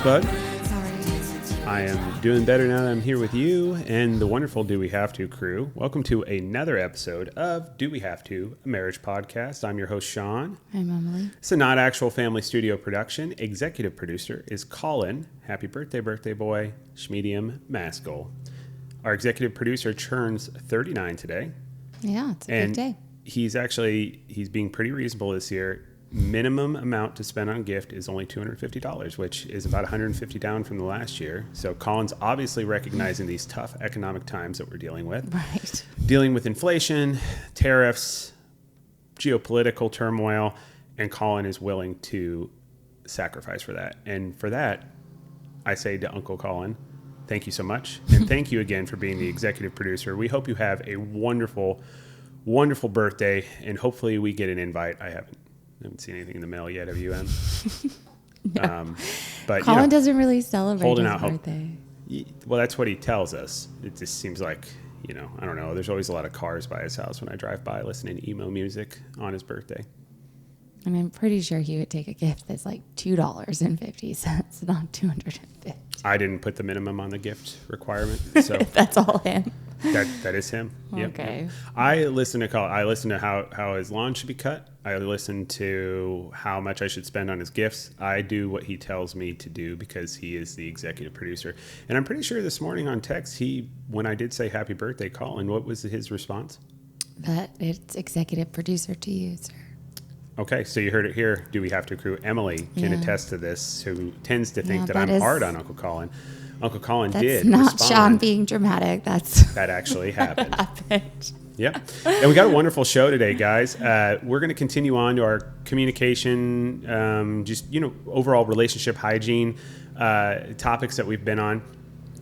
bud? Sorry. I am doing better now that I'm here with you and the wonderful Do We Have To crew. Welcome to another episode of Do We Have To, a marriage podcast. I'm your host, Sean. I'm Emily. It's a not actual family studio production. Executive producer is Colin. Happy birthday, birthday boy, Schmedium Maskell. Our executive producer turns 39 today. Yeah, it's a big day. He's being pretty reasonable this year. Minimum amount to spend on gift is only $250, which is about $150 down from the last year. So Colin's obviously recognizing these tough economic times that we're dealing with. Right. Dealing with inflation, tariffs, geopolitical turmoil, and Colin is willing to sacrifice for that. And for that, I say to Uncle Colin, thank you so much. And thank you again for being the executive producer. We hope you have a wonderful, wonderful birthday, and hopefully we get an invite. I haven't seen anything in the mail yet. Have you, Em? No. But Colin doesn't really celebrate holding his out hope. birthday. Well, that's what he tells us. It just seems like, I don't know. There's always a lot of cars by his house when I drive by listening to emo music on his birthday. And I'm pretty sure he would take a gift that's like $2.50, not $250. I didn't put the minimum on the gift requirement, so That's all him. that is him. Yep, Okay. yep. I listen to how his lawn should be cut. I listen to how much I should spend on his gifts. I do what he tells me to do because he is the executive producer. And I'm pretty sure this morning on text, when I did say happy birthday, Colin, what was his response? That it's executive producer to you, sir. Okay, so you heard it here. Do we have to crew? Emily can attest to this, who tends to think that that I'm is- hard on Uncle Colin. Uncle Colin That's did not respond. Sean being dramatic. That's That actually happened. happened. Yeah. And we got a wonderful show today, guys. We're going to continue on to our communication, overall relationship hygiene topics that we've been on.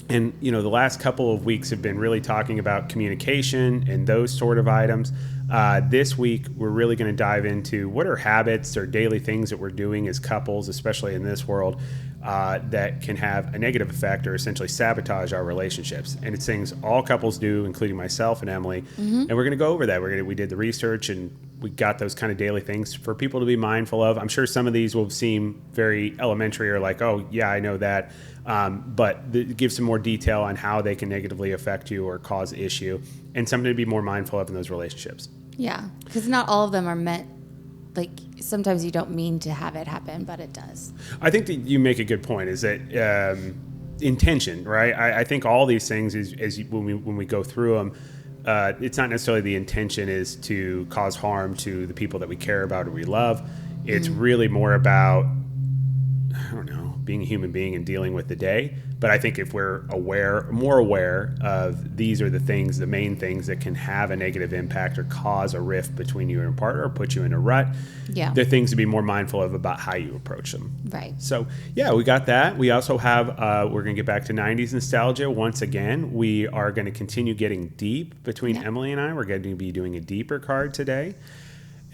And, the last couple of weeks have been really talking about communication and those sort of items. This week, we're really going to dive into what are habits or daily things that we're doing as couples, especially in this world, that can have a negative effect or essentially sabotage our relationships. And it's things all couples do, including myself and Emily. Mm-hmm. And we're going to go over that. We did the research and we got those kind of daily things for people to be mindful of. I'm sure some of these will seem very elementary or like, oh, yeah, I know that. But give some more detail on how they can negatively affect you or cause issue, and something to be more mindful of in those relationships. Yeah, because not all of them are meant, like sometimes you don't mean to have it happen, but it does. I think that you make a good point, is that intention, right? I think all these things, when we go through them, it's not necessarily the intention is to cause harm to the people that we care about or we love. It's really more about, I don't know, being a human being and dealing with the day. But I think if we're more aware of these are the main things that can have a negative impact or cause a rift between you and your partner or put you in a rut, they're things to be more mindful of about how you approach them. Right. So, yeah, we got that. We also have, we're going to get back to 90s nostalgia once again. We are going to continue getting deep between Emily and I. We're going to be doing a deeper card today.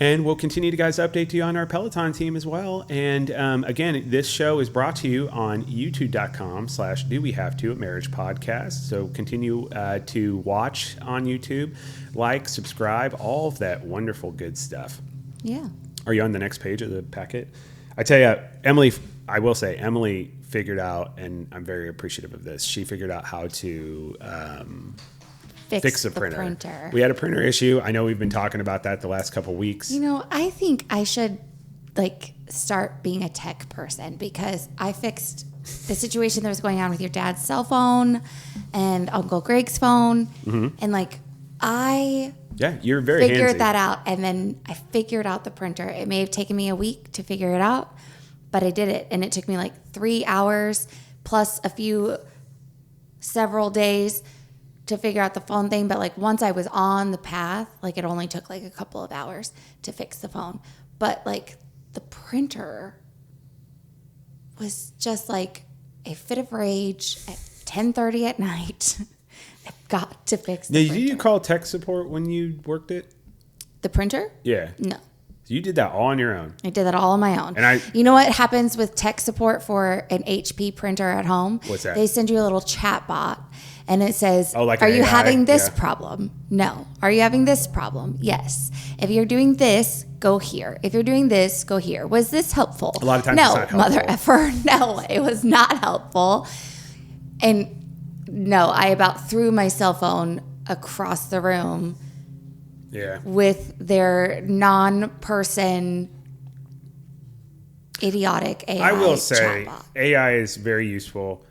And we'll continue to, guys, update you on our Peloton team as well. And again, this show is brought to you on youtube.com/dowehavetoa marriage podcast. So continue to watch on YouTube, like, subscribe, all of that wonderful good stuff. Yeah. Are you on the next page of the packet? I tell you, Emily figured out, and I'm very appreciative of this, she figured out how to fix the printer. We had a printer issue. I know we've been talking about that the last couple of weeks. I think I should start being a tech person, because I fixed the situation that was going on with your dad's cell phone and Uncle Greg's phone. Mm-hmm. And you're very figured handsy. that out. And then I figured out the printer. It may have taken me a week to figure it out, but I did it. And it took me 3 hours plus several days to figure out the phone thing. But once I was on the path, it only took a couple of hours to fix the phone. But the printer was just a fit of rage at 10:30 at night. I've got to fix the printer. Did you call tech support when you worked it? The printer? Yeah. No. So you did that all on your own. I did that all on my own. And you know what happens with tech support for an HP printer at home? What's that? They send you a little chat bot and it says, like are an you AI? having this Yeah. problem? No. Are you having this problem? Yes. If you're doing this, go here. If you're doing this, go here. Was this helpful? A lot of times no, it's not helpful. Mother effer. No, it was not helpful. And no, I about threw my cell phone across the room with their non-person idiotic AI. I will say chatbot. AI is very useful,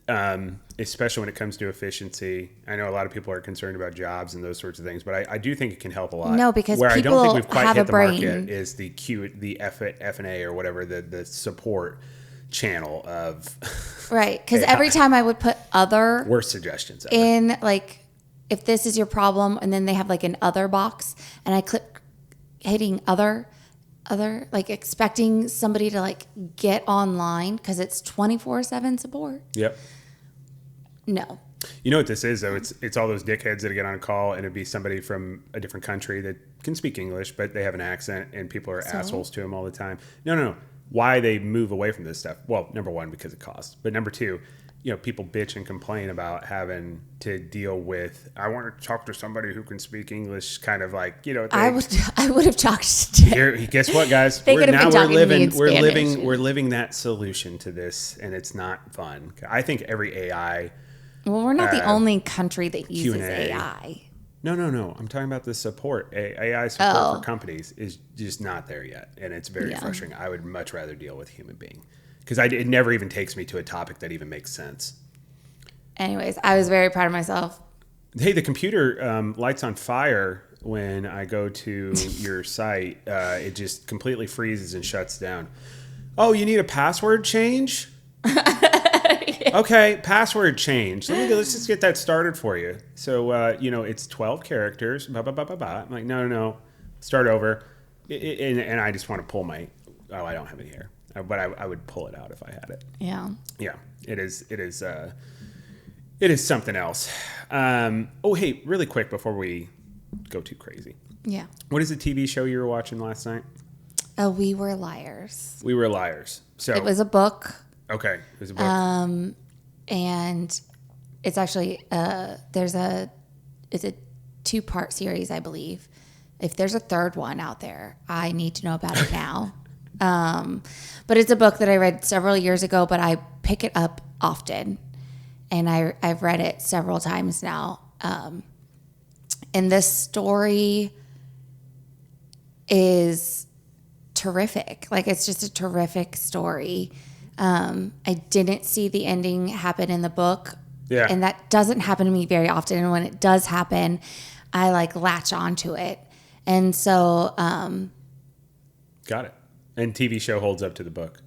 especially when it comes to efficiency. I know a lot of people are concerned about jobs and those sorts of things, but I do think it can help a lot. No, because where I don't think people we've quite have hit a the brain. market is the F&A or whatever, the support channel of Right, because every time I would put other worst suggestions ever. in, like, if this is your problem, and then they have like an other box, and I click hitting other, like expecting somebody to like get online because it's 24/7 support. Yep. No. You know what this is, though? It's all those dickheads that get on a call, and it'd be somebody from a different country that can speak English, but they have an accent, and people are assholes to them all the time. No. Why they move away from this stuff? Well, number one, because it costs. But number two, people bitch and complain about having to deal with, I want to talk to somebody who can speak English, kind of like, I would have talked to guess what, guys? They could have been talking to me in Spanish. We're living that solution to this, and it's not fun. I think every AI. Well, we're not the only country that uses Q&A. AI. No. I'm talking about the support. AI support for companies is just not there yet, and it's very frustrating. I would much rather deal with a human being because it never even takes me to a topic that even makes sense. Anyways, I was very proud of myself. Hey, the computer lights on fire when I go to your site. It just completely freezes and shuts down. Oh, you need a password change? Okay, password change. Let's just get that started for you. So, it's 12 characters. Blah, blah, blah, blah, blah. I'm like, no. Start over. And I just want to pull I don't have any hair. But I would pull it out if I had it. Yeah. Yeah, it is something else. Hey, really quick before we go too crazy. Yeah. What is the TV show you were watching last night? We Were Liars. We Were Liars. So It was a book. Okay, it was a book. And it's actually it's a 2-part series, I believe. If there's a third one out there, I need to know about it now. But it's a book that I read several years ago, but I pick it up often, and I've read it several times now. And this story is terrific. Like, it's just a terrific story. I didn't see the ending happen in the book. Yeah. And that doesn't happen to me very often. And when it does happen, I like latch onto it. And so, Got it. And TV show holds up to the book.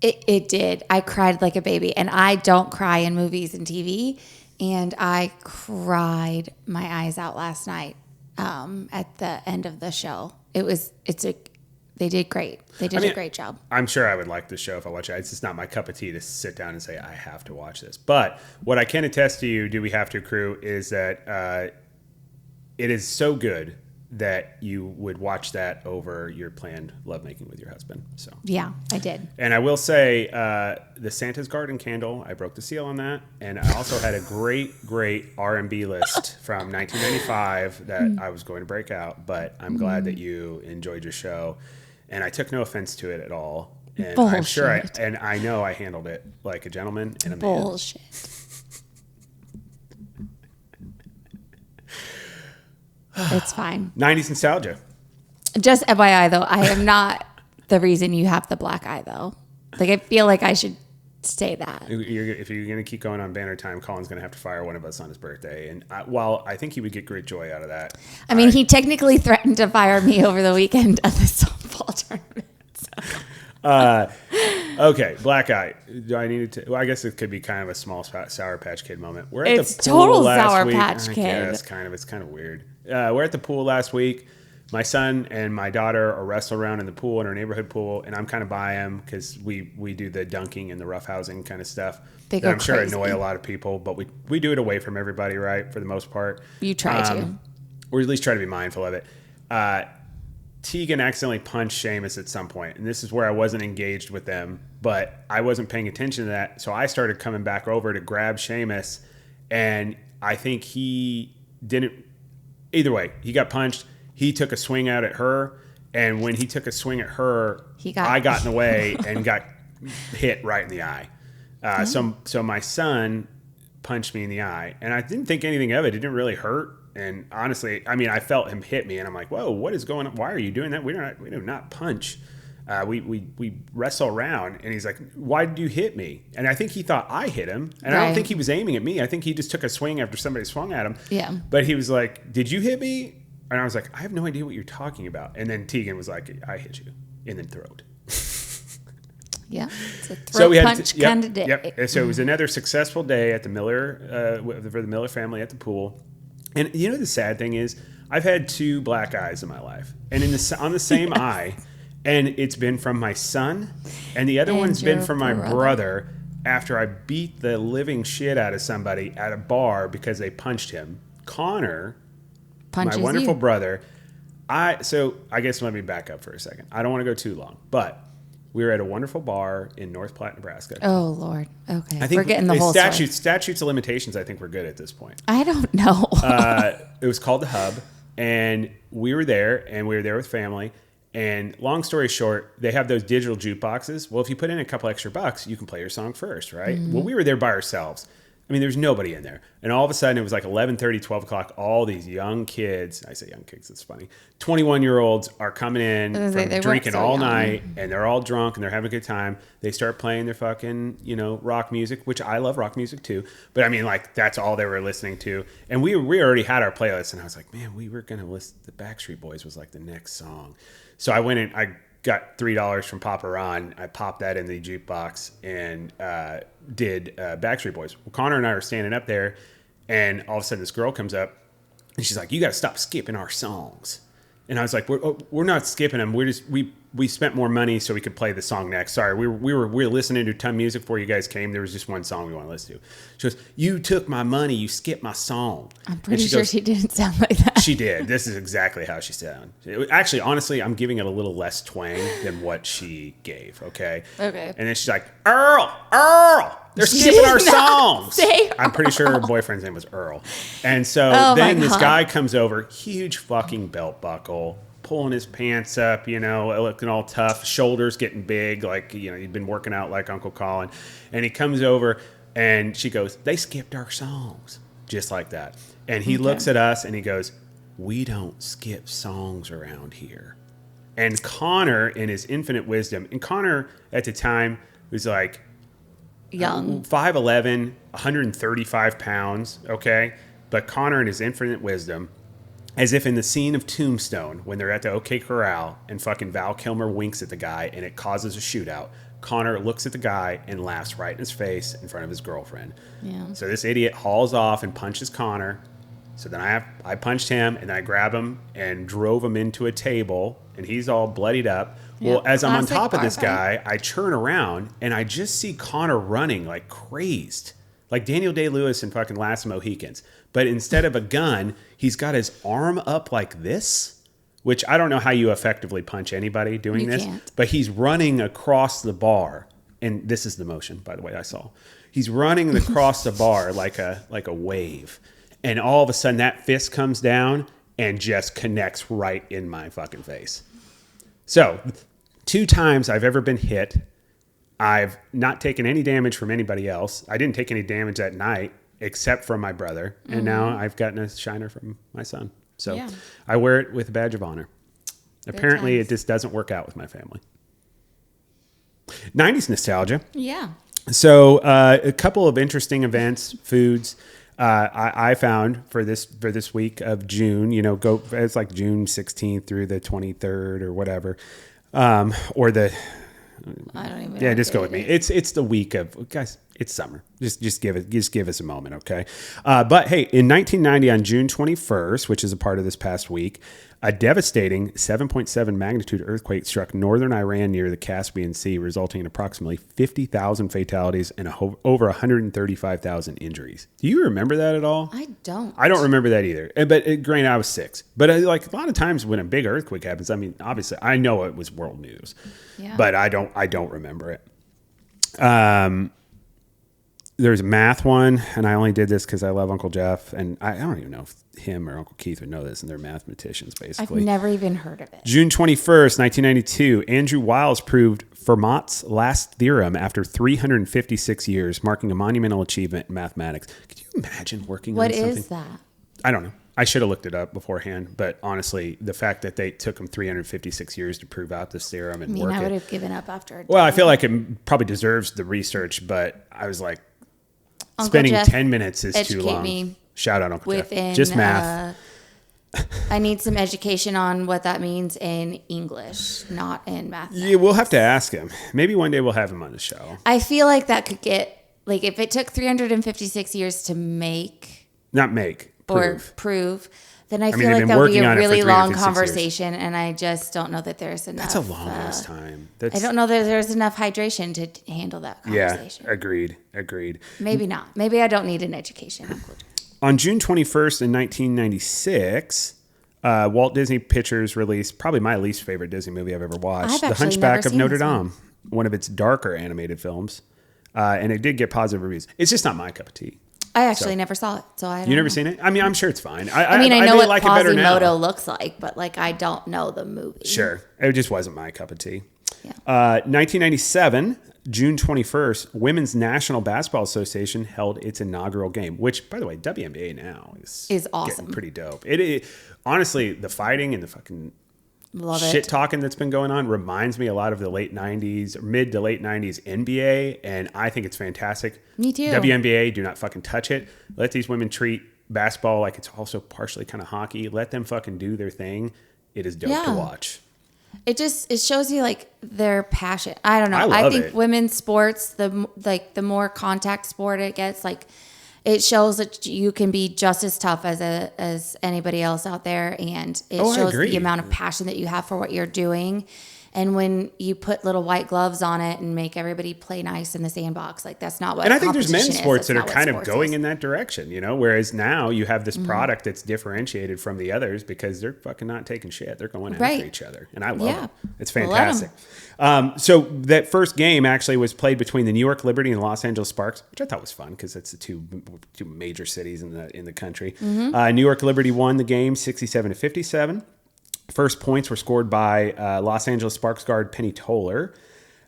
It did. I cried like a baby, and I don't cry in movies and TV. And I cried my eyes out last night, at the end of the show. They did great. They did a great job. I'm sure I would like the show if I watch it. It's just not my cup of tea to sit down and say, I have to watch this. But what I can attest to you, Do We Have to Crew, is that it is so good that you would watch that over your planned lovemaking with your husband. So Yeah, I did. And I will say, the Santa's Garden candle, I broke the seal on that. And I also had a great R&B list from 1995 that I was going to break out. But I'm glad that you enjoyed your show. And I took no offense to it at all. And Bullshit. I'm sure I know I handled it like a gentleman and a man. Bullshit. It's fine. 90s nostalgia. Just FYI, though, I am not the reason you have the black eye, though. Like, I feel like I should say that. If you're going to keep going on banner time, Colin's going to have to fire one of us on his birthday. And while I think he would get great joy out of that. I mean, he technically threatened to fire me over the weekend of the softball tournament. So. Okay, black eye. Do I need it to? Well, I guess it could be kind of a small Sour Patch Kid moment. We're at It's the pool total last Sour week. Patch Kid. It's kind of weird. We're at the pool last week. My son and my daughter are wrestling around in the pool, in our neighborhood pool, and I'm kind of by them because we do the dunking and the roughhousing kind of stuff. They go I'm sure crazy. annoy a lot of people, but we do it away from everybody, right? For the most part. You try to. Or at least try to be mindful of it. Tegan accidentally punched Seamus at some point, and this is where I wasn't engaged with them, but I wasn't paying attention to that, so I started coming back over to grab Seamus, and I think he didn't. Either way, he got punched. He took a swing out at her, and when he took a swing at her, I got in the way and got hit right in the eye. So my son punched me in the eye, and I didn't think anything of it. It didn't really hurt. And honestly, I mean, I felt him hit me, and I'm like, "Whoa, what is going on? Why are you doing that? We do not punch. We wrestle around." And he's like, "Why did you hit me?" And I think he thought I hit him, and I don't think he was aiming at me. I think he just took a swing after somebody swung at him. Yeah. But he was like, "Did you hit me?" And I was like, "I have no idea what you're talking about." And then Tegan was like, "I hit you in the throat." Yeah, it's a throat punch kind of day. Yep. So it was another successful day at the Miller for the Miller family at the pool. And you know the sad thing is, I've had 2 black eyes in my life, and on the same eye, and it's been from my son, and the other one's been from my brother after I beat the living shit out of somebody at a bar because they punched him. Connor, my wonderful brother. So I guess let me back up for a second. I don't want to go too long, but we were at a wonderful bar in North Platte, Nebraska. Oh, Lord. Okay. I think we're getting the whole statutes of limitations, I think we're good at this point. I don't know. It was called The Hub, and we were there with family. And long story short, they have those digital jukeboxes. Well, if you put in a couple extra bucks, you can play your song first, right? Mm-hmm. Well, we were there by ourselves. I mean, there's nobody in there. And all of a sudden, it was like 11:30, 12 o'clock. All these young kids, I say young kids, it's funny, 21-year-olds are coming in from drinking all night, and they're all drunk, and they're having a good time. They start playing their fucking, rock music, which I love rock music too. But I mean, like, that's all they were listening to. And we already had our playlist, and I was like, man, we were going to listen. The Backstreet Boys was like the next song. So I went and I got $3 from Papa Ron. I popped that in the jukebox and did Backstreet Boys. Well, Connor and I are standing up there, and all of a sudden this girl comes up, and she's like, "You got to stop skipping our songs." And I was like, "We're not skipping them. We spent more money so we could play the song next. Sorry, we were listening to a ton of music before you guys came. There was just one song we want to listen to." She goes, "You took my money. You skipped my song." I'm pretty sure she didn't sound like that. She did. This is exactly how she sounded. Actually, honestly, I'm giving it a little less twang than what she gave. Okay. Okay. And then she's like, Earl, they're skipping our songs. I'm pretty sure her boyfriend's name was Earl. And so then this guy comes over, huge fucking belt buckle, pulling his pants up, looking all tough, shoulders getting big, like, he'd been working out like Uncle Colin. And he comes over, and she goes, "They skipped our songs." Just like that. And he looks at us, and he goes, "We don't skip songs around here." And Connor, in his infinite wisdom, and Connor at the time was like young, 5'11", 135 pounds, okay? But Connor, in his infinite wisdom, as if in the scene of Tombstone, when they're at the OK Corral and fucking Val Kilmer winks at the guy and it causes a shootout, Connor looks at the guy and laughs right in his face in front of his girlfriend. Yeah. So this idiot hauls off and punches Connor. So then I punched him, and I grabbed him and drove him into a table, and he's all bloodied up. Well, as I'm on top of this guy, I turn around, and I just see Connor running like crazed, like Daniel Day-Lewis in fucking Last Mohicans. But instead of a gun, he's got his arm up like this, which I don't know how you effectively punch anybody doing this. Can't. But he's running across the bar, and this is the motion, by the way, I saw. He's running across the bar like a wave. And all of a sudden, that fist comes down and just connects right in my fucking face. So, 2 times I've ever been hit. I've not taken any damage from anybody else. I didn't take any damage that night, except from my brother. And now I've gotten a shiner from my son. So, I wear it with a badge of honor. Apparently, it just doesn't work out with my family. 90s nostalgia. Yeah. So, a couple of interesting events, foods. I found for this week of June, it's like June 16th through the 23rd or whatever, or the. I don't even. Yeah, just go with me. It's the week of, guys. It's summer. Just give us a moment, okay? But hey, in 1990, on June 21st, which is a part of this past week, a devastating 7.7 magnitude earthquake struck northern Iran near the Caspian Sea, resulting in approximately 50,000 fatalities and over 135,000 injuries. Do you remember that at all? I don't. I don't remember that either. But granted, I was 6. But like a lot of times when a big earthquake happens, I mean, obviously, I know it was world news, but I don't remember it. There's a math one, and I only did this because I love Uncle Jeff, and I don't even know if him or Uncle Keith would know this, and they're mathematicians, basically. I've never even heard of it. June 21st, 1992, Andrew Wiles proved Fermat's last theorem after 356 years, marking a monumental achievement in mathematics. Could you imagine working on something? What is that? I don't know. I should have looked it up beforehand, but honestly, the fact that they took them 356 years to prove out this theorem and work it. I would have given up after a day. Well, I feel like it probably deserves the research, but I was like, Uncle spending Jeff, 10 minutes is too long. me Shout out Uncle Jeff. Just math. I need some education on what that means in English, not in math. Yeah, we'll have to ask him. Maybe one day we'll have him on the show. I feel like that could get, like, if it took 356 years to make. Not make. Prove. Then I feel like that would be a really long conversation, and I just don't know that there's enough. That's a long ass time. I don't know that there's enough hydration to handle that conversation. Yeah, agreed. Maybe not. Maybe I don't need an education. On June 21st in 1996, Walt Disney Pictures released probably my least favorite Disney movie I've ever watched, The Hunchback of Notre Dame, one of its darker animated films, and it did get positive reviews. It's just not my cup of tea. I actually never saw it, so I don't You never know. seen it? I mean, I'm sure it's fine. I know what Quasimodo looks like, but like I don't know the movie. Sure. It just wasn't my cup of tea. Yeah. 1997, June 21st, Women's National Basketball Association held its inaugural game, which, by the way, WNBA now is awesome. Getting pretty dope. It is, honestly, the fighting and the fucking shit talking that's been going on reminds me a lot of the late 90s, mid to late 90s NBA, and I think it's fantastic. Me too. WNBA, do not fucking touch it. Let these women treat basketball like it's also partially kind of hockey. Let them fucking do their thing. It is dope to watch. It shows you like their passion. I don't know. I think women's sports, the more contact sport it gets, like it shows that you can be just as tough as anybody else out there, and it shows the amount of passion that you have for what you're doing. And when you put little white gloves on it and make everybody play nice in the sandbox, like that's not what. And I think there's men's sports that are kind of going in that direction, you know. Whereas now you have this product that's differentiated from the others because they're fucking not taking shit; they're going after each other, and I love it. It's fantastic. So that first game actually was played between the New York Liberty and Los Angeles Sparks, which I thought was fun because it's the two major cities in the country. New York Liberty won the game 67-57. First points were scored by Los Angeles Sparks guard Penny Toller.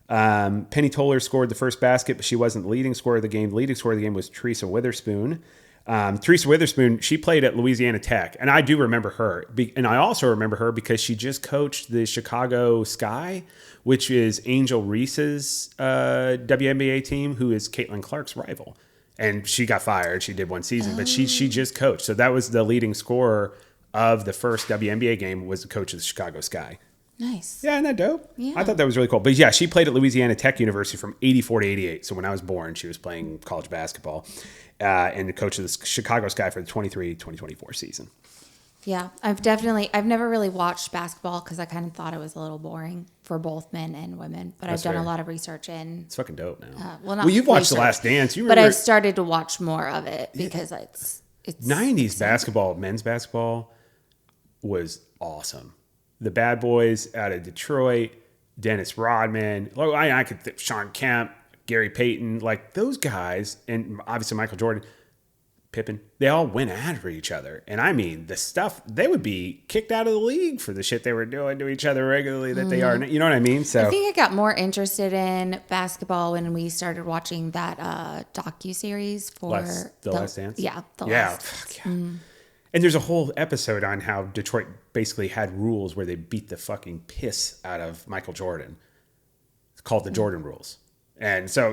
Penny Toller scored the first basket, but she wasn't the leading scorer of the game. The leading scorer of the game was Teresa Witherspoon. Teresa Witherspoon, she played at Louisiana Tech, and I do remember her. And I also remember her because she just coached the Chicago Sky, which is Angel Reese's WNBA team, who is Caitlin Clark's rival. And she got fired. She did one season, but she just coached. So that was the leading scorer of the first WNBA game, was the coach of the Chicago Sky. Nice. Yeah, isn't that dope? Yeah. I thought that was really cool. But yeah, she played at Louisiana Tech University from 84 to 88. So when I was born, she was playing college basketball and the coach of the Chicago Sky for the 23-2024 season. Yeah, I've never really watched basketball because I kind of thought it was a little boring for both men and women. But I've done a lot of research in. It's fucking dope now. Well, you've watched The Last Dance. You remember, but I've started to watch more of it because it's 90s basketball, men's basketball was awesome. The bad boys out of Detroit, Dennis Rodman, I could Sean Kemp, Gary Payton, like those guys, and obviously Michael Jordan, Pippen, they all went after each other. And I mean, the stuff, they would be kicked out of the league for the shit they were doing to each other regularly that they are. You know what I mean? So I think I got more interested in basketball when we started watching that docuseries for The Last Dance. Yeah. And there's a whole episode on how Detroit basically had rules where they beat the fucking piss out of Michael Jordan. It's called the Jordan rules. And so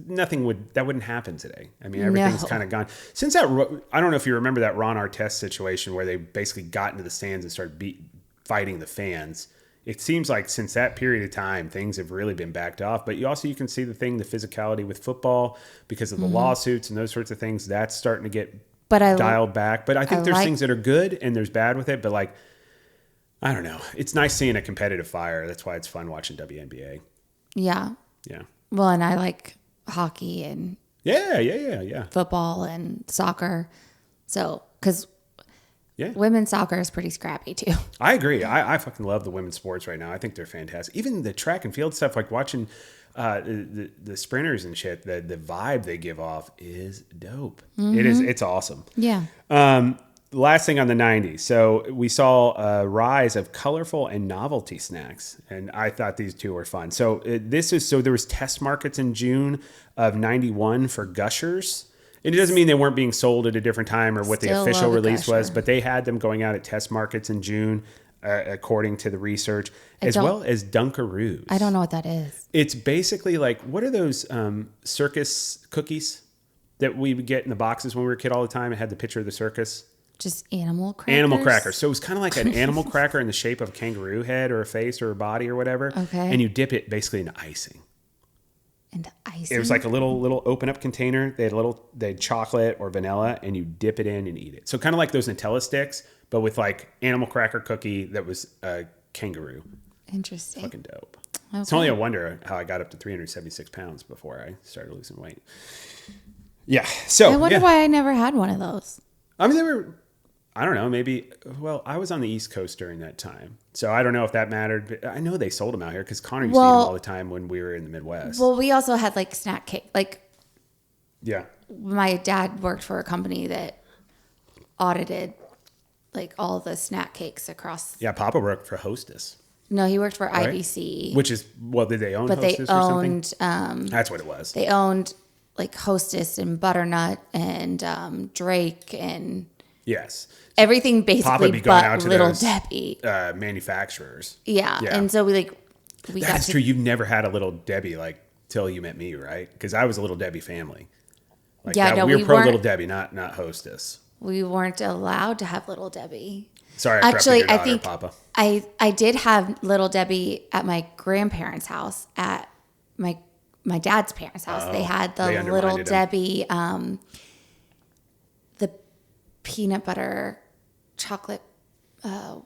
nothing wouldn't happen today. I mean, everything's kind of gone. Since that, I don't know if you remember that Ron Artest situation where they basically got into the stands and started fighting the fans it seems like since that period of time, things have really been backed off. But you can see the physicality with football because of the lawsuits and those sorts of things. That's starting to get dialed back. But I think there's things that are good and there's bad with it. But like, I don't know. It's nice seeing a competitive fire. That's why it's fun watching WNBA. Yeah. Yeah. Well, and I like hockey and football and soccer. So, because women's soccer is pretty scrappy too. I agree. I fucking love the women's sports right now. I think they're fantastic. Even the track and field stuff, like watching the sprinters and shit, the vibe they give off is dope. It's awesome. Yeah. Last thing on the 90s. So we saw a rise of colorful and novelty snacks. And I thought these two were fun. So there was test markets in June of 91 for Gushers. It doesn't mean they weren't being sold at a different time or what the official release was, but they had them going out at test markets in June, according to the research, as well as Dunkaroos. I don't know what that is. It's basically like, what are those circus cookies that we would get in the boxes when we were a kid all the time? It had the picture of the circus. Just animal crackers? Animal crackers. So it was kind of like an animal cracker in the shape of a kangaroo head or a face or a body or whatever. Okay. And you dip it basically into icing. Into icing? It was like a little open up container. They had chocolate or vanilla, and you dip it in and eat it. So kind of like those Nutella sticks, but with like animal cracker cookie that was a kangaroo. Interesting. Fucking dope. Okay. It's only a wonder how I got up to 376 pounds before I started losing weight. Yeah. So I wonder why I never had one of those. I mean, they were, I don't know, maybe, well, I was on the East Coast during that time. So I don't know if that mattered, but I know they sold them out here because Connor used to eat them all the time when we were in the Midwest. Well, we also had like snack cake. Like, yeah. My dad worked for a company that audited like all the snack cakes across. Yeah, Papa worked for Hostess. No, he worked for IBC. Which is, well, did they own Hostess or something? That's what it was. They owned like Hostess and Butternut and Drake and... Yes. Everything basically but Little Debbie. Manufacturers. Yeah. And so we That's true. You've never had a Little Debbie like till you met me, right? Because I was a Little Debbie family. Like we were pro Little Debbie, not Hostess. We weren't allowed to have Little Debbie. Sorry, actually, I think Papa. I did have Little Debbie at my grandparents' house, at my dad's parents' house. They had the Little Debbie, the peanut butter chocolate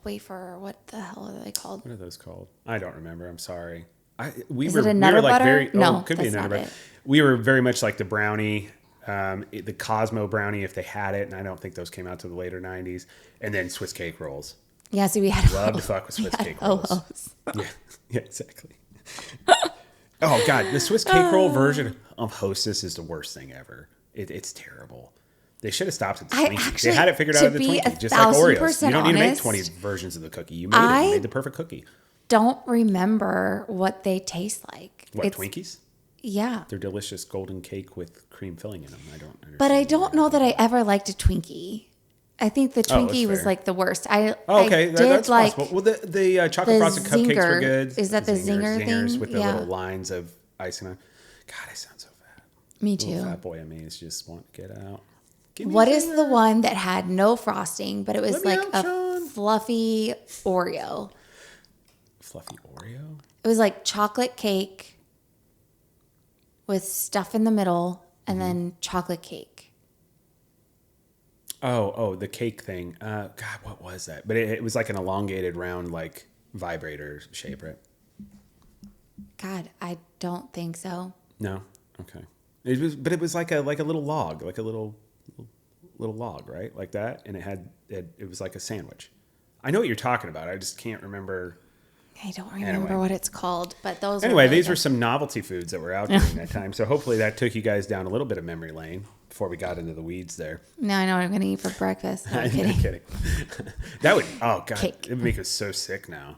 wafer. What the hell are they called? What are those called? I don't remember. I'm sorry. Is it a Nutter Butter? No, could be a Nutter Butter. We were very much like the brownie. The Cosmo brownie, if they had it, and I don't think those came out to the later 90s, and then Swiss cake rolls. Yeah, so we had love to fuck with Swiss cake rolls. Yeah, exactly. Oh God, the Swiss cake roll version of Hostess is the worst thing ever. It's terrible. They should have stopped at the Twinkie. They had it figured out at the Twinkie, just like Oreos. You don't need to make 20 versions of the cookie. You made the perfect cookie. Don't remember what they taste like. What, Twinkies? Yeah. They're delicious golden cake with cream filling in them. I don't understand. But I don't know that I ever liked a Twinkie. I think the Twinkie was like the worst. Okay, that's like possible. Well, the chocolate frosted cupcakes were good. Is that the zinger thing? With the little lines of icing on. God, I sound so fat. Me too. Little fat boy in me is just want to get out. What is the one that had no frosting, but it was like a fluffy Oreo? Fluffy Oreo? It was like chocolate cake with stuff in the middle and then chocolate cake. Oh, the cake thing. God, what was that? But it was like an elongated round, like vibrator shape, right? God, I don't think so. No? Okay. It was like a little log, like a little log, right? Like that. And it was like a sandwich. I know what you're talking about. I just can't remember. I don't remember what it's called, but those. Anyway, these were some novelty foods that were out during that time. So hopefully that took you guys down a little bit of memory lane before we got into the weeds there. Now I know what I'm going to eat for breakfast. No, I'm kidding. That would, oh God, it would make us so sick now.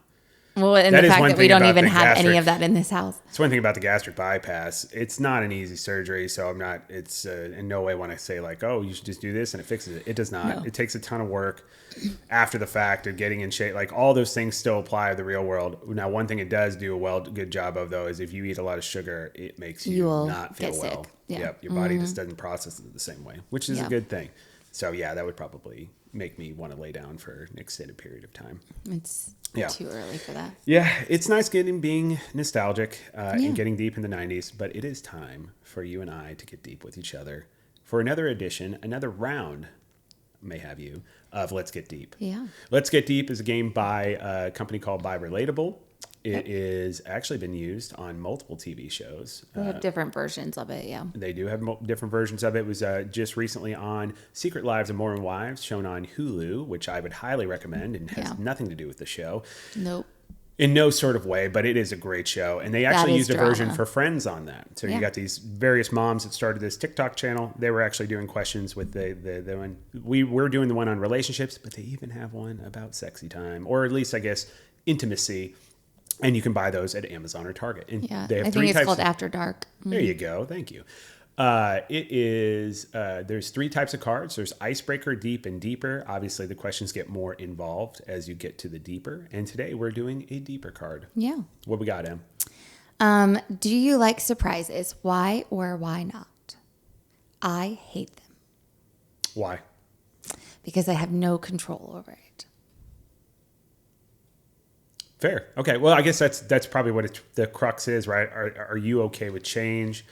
Well, and the fact that we don't even have any of that in this house. It's one thing about the gastric bypass. It's not an easy surgery, so it's in no way want to say like, oh, you should just do this and it fixes it. It does not. No. It takes a ton of work after the fact of getting in shape. Like all those things still apply to the real world. Now, one thing it does do a good job of though is if you eat a lot of sugar, it makes you not feel well. Yeah. Yep. Your body just doesn't process it the same way, which is a good thing. So yeah, that would probably make me want to lay down for an extended period of time. It's too early for that. Yeah, it's nice being nostalgic and getting deep in the 90s, but it is time for you and I to get deep with each other for another edition, another round, may have you, of Let's Get Deep. Yeah. Let's Get Deep is a game by a company called By Relatable. It is actually been used on multiple TV shows. They have different versions of it, yeah. They do have different versions of it. It was just recently on Secret Lives of Mormon Wives, shown on Hulu, which I would highly recommend and has nothing to do with the show. Nope. In no sort of way, but it is a great show. And they actually used a version for Friends on that. So you got these various moms that started this TikTok channel. They were actually doing questions with the one. We're doing the one on relationships, but they even have one about sexy time, or at least, I guess, intimacy. And you can buy those at Amazon or Target. And they have I think it's called After Dark. There you go. Thank you. It is, there's 3 types of cards. There's Icebreaker, Deep, and Deeper. Obviously, the questions get more involved as you get to the deeper. And today we're doing a deeper card. Yeah. What we got, Em? Do you like surprises? Why or why not? I hate them. Why? Because I have no control over it. Fair. Okay. Well, I guess that's probably what the crux is, right? Are you okay with change?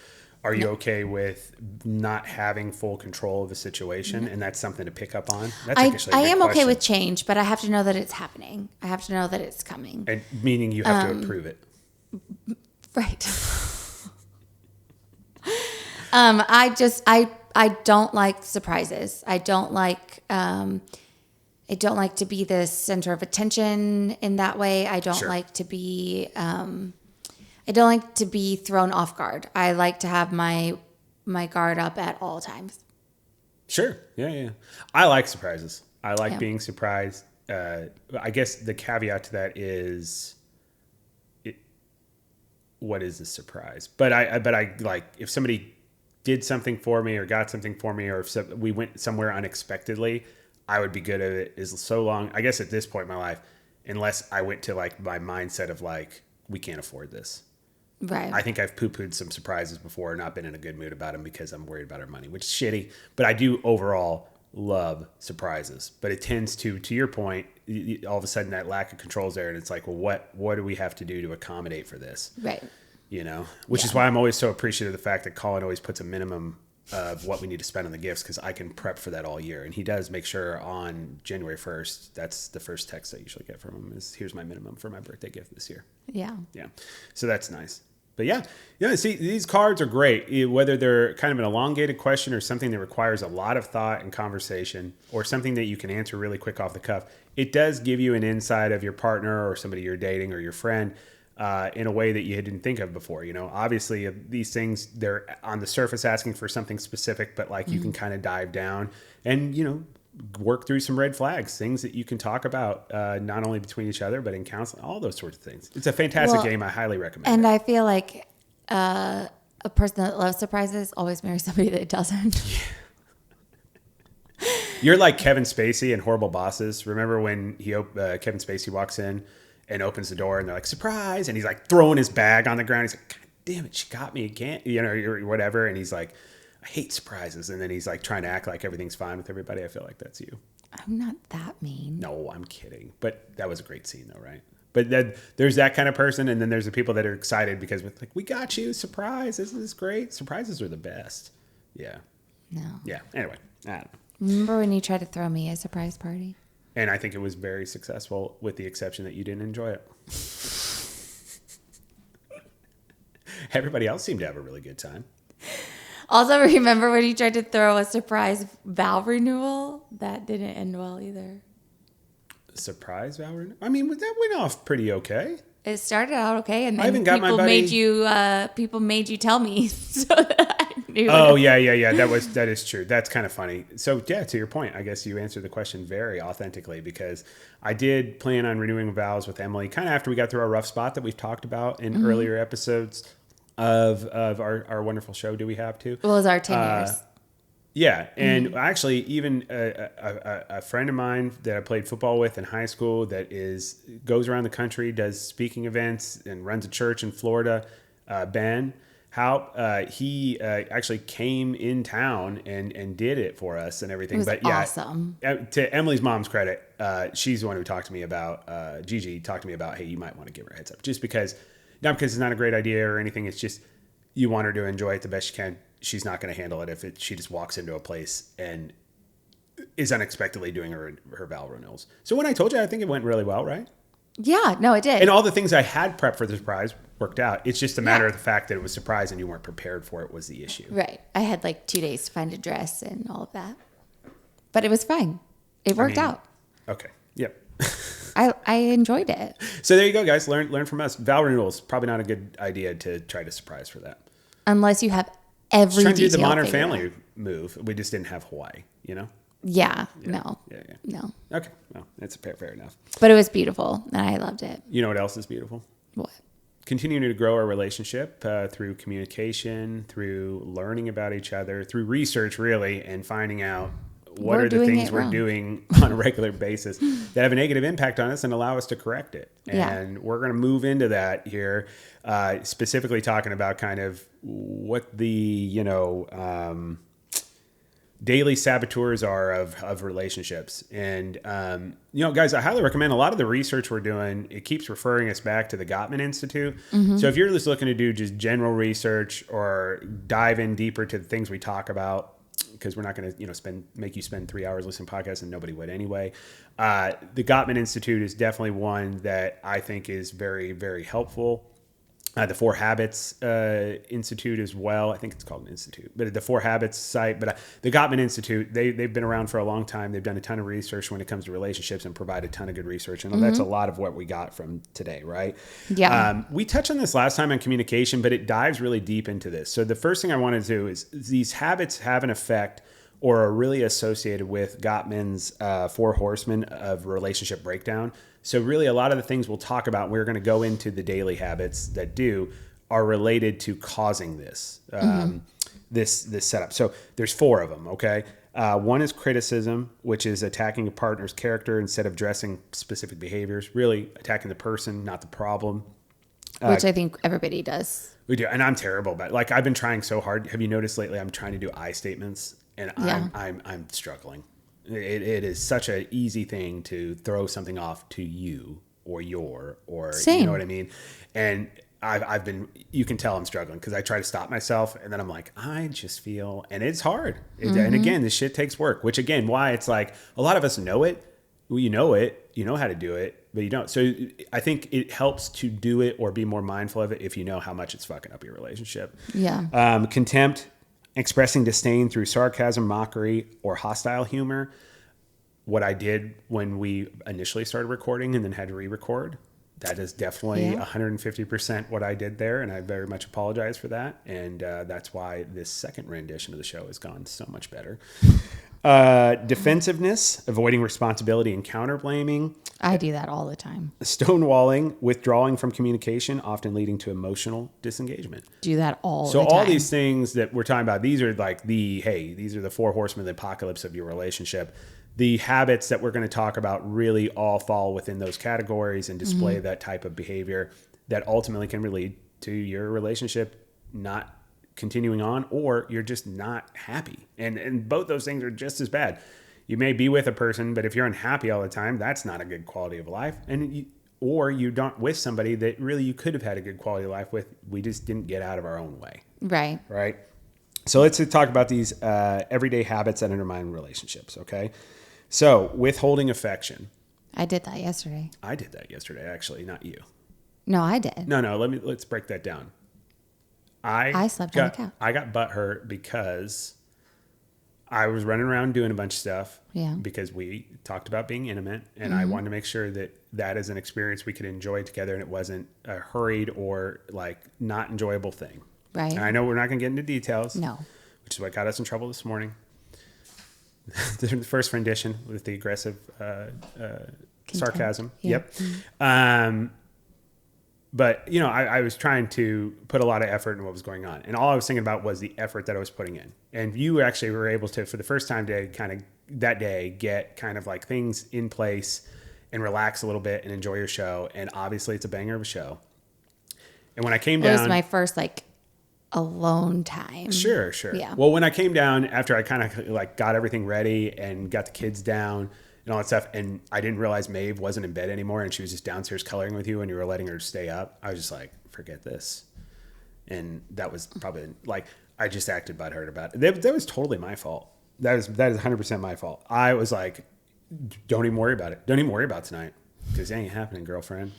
Are you okay with not having full control of the situation? And that's something to pick up on. That's I am okay with change, but I have to know that it's happening. I have to know that it's coming. And meaning you have to approve it. Right. I don't like surprises. I don't like to be the center of attention in that way. I don't like to be thrown off guard. I like to have my guard up at all times. Sure. Yeah. I like surprises. I like being surprised. I guess the caveat to that is, what is a surprise? But I like, if somebody did something for me or got something for me, or if we went somewhere unexpectedly, I would be good at it. Is so long, I guess, at this point in my life, unless I went to like my mindset of like, we can't afford this. Right. I think I've poo-pooed some surprises before and not been in a good mood about them because I'm worried about our money, which is shitty. But I do overall love surprises. But it tends to your point, all of a sudden that lack of control is there, and it's like, well, what do we have to do to accommodate for this? Right. Which is why I'm always so appreciative of the fact that Colin always puts a minimum of what we need to spend on the gifts, because I can prep for that all year. And he does make sure on January 1st, that's the first text I usually get from him is, here's my minimum for my birthday gift this year. Yeah. So that's nice. But see, these cards are great, whether they're kind of an elongated question or something that requires a lot of thought and conversation, or something that you can answer really quick off the cuff. It does give you an insight of your partner or somebody you're dating or your friend in a way that you didn't think of before. Obviously these things, they're on the surface asking for something specific, but like you can kind of dive down and, work through some red flags, things that you can talk about, not only between each other, but in counseling, all those sorts of things. It's a fantastic game. I highly recommend it. And I I feel like a person that loves surprises always marries somebody that doesn't. You're like Kevin Spacey in Horrible Bosses. Remember when Kevin Spacey walks in and opens the door and they're like, surprise. And he's like throwing his bag on the ground. He's like, God damn it, she got me again, or whatever. And he's like, I hate surprises. And then he's like trying to act like everything's fine with everybody. I feel like that's you. I'm not that mean. No, I'm kidding. But that was a great scene though, right? But then there's that kind of person. And then there's the people that are excited because like, we got you, surprise. Isn't this great? Surprises are the best. Yeah. No. Yeah. Anyway, I don't know. Remember when you tried to throw me a surprise party? And I think it was very successful, with the exception that you didn't enjoy it. Everybody else seemed to have a really good time. Also, remember when you tried to throw a surprise vow renewal? That didn't end well either. Surprise vow renewal? I mean, that went off pretty okay. It started out okay, and then people made you tell me so that I knew. Oh yeah. That is true. That's kind of funny. So yeah, to your point, I guess you answered the question very authentically, because I did plan on renewing vows with Emily kind of after we got through our rough spot that we've talked about in earlier episodes of our wonderful show. Do we have to? Well, it was our 10 years. Yeah, and actually, even a friend of mine that I played football with in high school that goes around the country, does speaking events, and runs a church in Florida, Ben, how he actually came in town and did it for us and everything. It was but yeah, awesome. To Emily's mom's credit, she's the one who talked to me about, Gigi talked to me about, hey, you might want to give her a heads up, just because, not because it's not a great idea or anything. It's just, you want her to enjoy it the best she can. She's not going to handle it if she just walks into a place and is unexpectedly doing her valve renewals. So when I told you, I think it went really well, right? Yeah, no, it did. And all the things I had prepped for the surprise worked out. It's just a matter of the fact that it was a surprise and you weren't prepared for it was the issue. Right. I had like 2 days to find a dress and all of that. But it was fine. It worked out. Okay. Yep. I enjoyed it. So there you go, guys. Learn from us. Valve renewals, probably not a good idea to try to surprise for that. Unless you have every Trying to do the detail Modern figured Family out. move. We just didn't have Hawaii, you know? Yeah. No. Yeah. No. Okay. Well, that's fair enough. But it was beautiful and I loved it. You know what else is beautiful? What? Continuing to grow our relationship through communication, through learning about each other, through research, really, and finding out what are the things we're doing on a regular basis that have a negative impact on us and allow us to correct it. And we're going to move into that here, specifically talking about kind of what the, daily saboteurs are of relationships. And, guys, I highly recommend a lot of the research we're doing. It keeps referring us back to the Gottman Institute. Mm-hmm. So if you're just looking to do just general research or dive in deeper to the things we talk about, because we're not going to, make you spend 3 hours listening to podcasts, and nobody would anyway. The Gottman Institute is definitely one that I think is very, very helpful. The 4 Habits Institute as well. I think it's called an institute, but the 4 Habits site. But the Gottman Institute, they've been around for a long time. They've done a ton of research when it comes to relationships and provide a ton of good research. And that's a lot of what we got from today, right? Yeah. We touched on this last time on communication, but it dives really deep into this. So the first thing I want to do is these habits have an effect or are really associated with Gottman's 4 Horsemen of relationship breakdown. So really a lot of the things we'll talk about, we're going to go into the daily habits that are related to causing this, this setup. So there's 4 of them. Okay. One is criticism, which is attacking a partner's character instead of addressing specific behaviors, really attacking the person, not the problem. Which I think everybody does. We do. And I'm terrible about it. Like I've been trying so hard. Have you noticed lately I'm trying to do I statements and I'm struggling. It is such an easy thing to throw something off to you or Same. You know what I mean? And I've been, you can tell I'm struggling because I try to stop myself and then I'm like, I just feel, and it's hard. And again, this shit takes work, which again, why it's like a lot of us know it. Well, you know how to do it, but you don't. So I think it helps to do it or be more mindful of it if you know how much it's fucking up your relationship. Yeah. Contempt, expressing disdain through sarcasm, mockery, or hostile humor. What I did when we initially started recording and then had to re-record, that is definitely 150% what I did there. And I very much apologize for that. And that's why this second rendition of the show has gone so much better. Defensiveness, avoiding responsibility and counter-blaming. I do that all the time. Stonewalling, withdrawing from communication, often leading to emotional disengagement. Do that all the time. So all these things that we're talking about, these are like these are the 4 horsemen of the apocalypse of your relationship. The habits that we're going to talk about really all fall within those categories and display that type of behavior that ultimately can lead to your relationship not continuing on, or you're just not happy. And both those things are just as bad. You may be with a person, but if you're unhappy all the time, that's not a good quality of life. Or you don't with somebody that really you could have had a good quality of life with. We just didn't get out of our own way. Right. Right. So let's talk about these everyday habits that undermine relationships. Okay. So withholding affection. I did that yesterday. I did that yesterday, actually, not you. No, I did. No. Let's break that down. I slept on the couch. I got butthurt because I was running around doing a bunch of stuff. Yeah. Because we talked about being intimate, and I wanted to make sure that is an experience we could enjoy together, and it wasn't a hurried or like not enjoyable thing. Right. And I know we're not going to get into details. No. Which is what got us in trouble this morning. The first rendition with the aggressive sarcasm. Yeah. Yep. But, I was trying to put a lot of effort in what was going on. And all I was thinking about was the effort that I was putting in. And you actually were able to, for the first time today, kind of that day, get kind of like things in place and relax a little bit and enjoy your show. And obviously it's a banger of a show. And when I came down... It was my first alone time. Sure. Yeah. Well, when I came down after I kind of like got everything ready and got the kids down and all that stuff, and I didn't realize Maeve wasn't in bed anymore and she was just downstairs coloring with you and you were letting her stay up, I was just like, forget this. And that was probably like, I just acted butthurt about it. That was totally my fault. That is 100% my fault. I was like, don't even worry about it. Don't even worry about tonight because it ain't happening, girlfriend.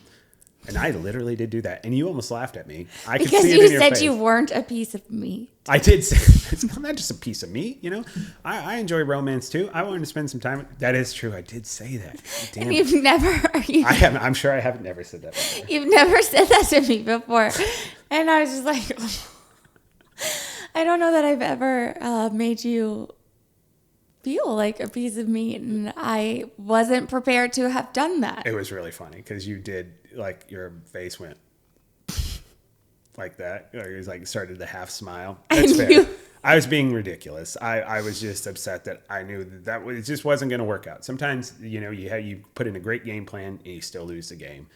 And I literally did do that. And you almost laughed at me. I could because see it you in your said face. you weren't a piece of meat. I did say, it's not just a piece of meat, you know? I enjoy romance too. I wanted to spend some time. That is true. I did say that. Damn And it. you've never, I haven't, I'm sure I haven't never said that before. you've never said that to me before. And I was just like, I don't know that I've ever made you feel like a piece of meat. And I wasn't prepared to have done that. It was really funny because you did, like, your face went like that. It was like started to half smile. That's fair. I was being ridiculous. I was just upset that I knew that it just wasn't going to work out. Sometimes, you know, you put in a great game plan and you still lose the game.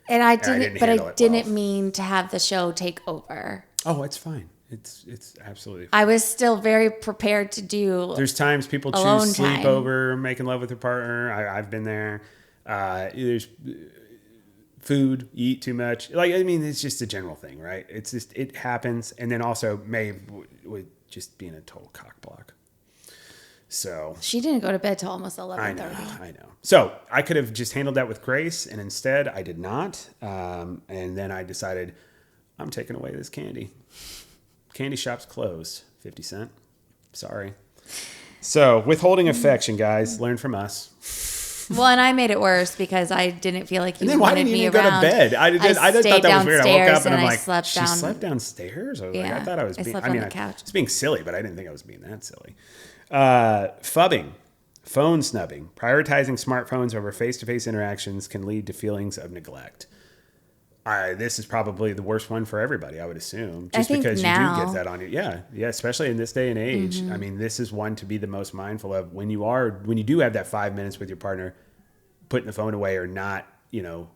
And I didn't well. mean to have the show take over. Oh, it's fine. It's absolutely fine. I was still very prepared to do. There's times people alone choose sleep time. over making love with their partner. I've been there. There's food, you eat too much. Like, I mean, it's just a general thing, right? It's just, it happens. And then also Maeve would just being a total cock block. So She didn't go to bed till almost 11:30. I know. So I could have just handled that with grace, and instead I did not. And then I decided I'm taking away this candy. Candy shop's closed. 50 cents. Sorry. So withholding affection, guys, learn from us. Well, and I made it worse because I didn't feel like you And then why wanted didn't you me even around. go to bed? I just stayed thought that was weird. I woke up and I'm like, slept she down. slept downstairs? I was like, Yeah, I thought I was I being, slept I on mean, the couch. I was being silly, but I didn't think I was being that silly. Phubbing, phone snubbing, prioritizing smartphones over face-to-face interactions can lead to feelings of neglect. This is probably the worst one for everybody, I would assume, just because you do get that on you. Yeah, especially in this day and age. Mm-hmm. I mean, this is one to be the most mindful of when you do have that 5 minutes with your partner, putting the phone away or not, you know,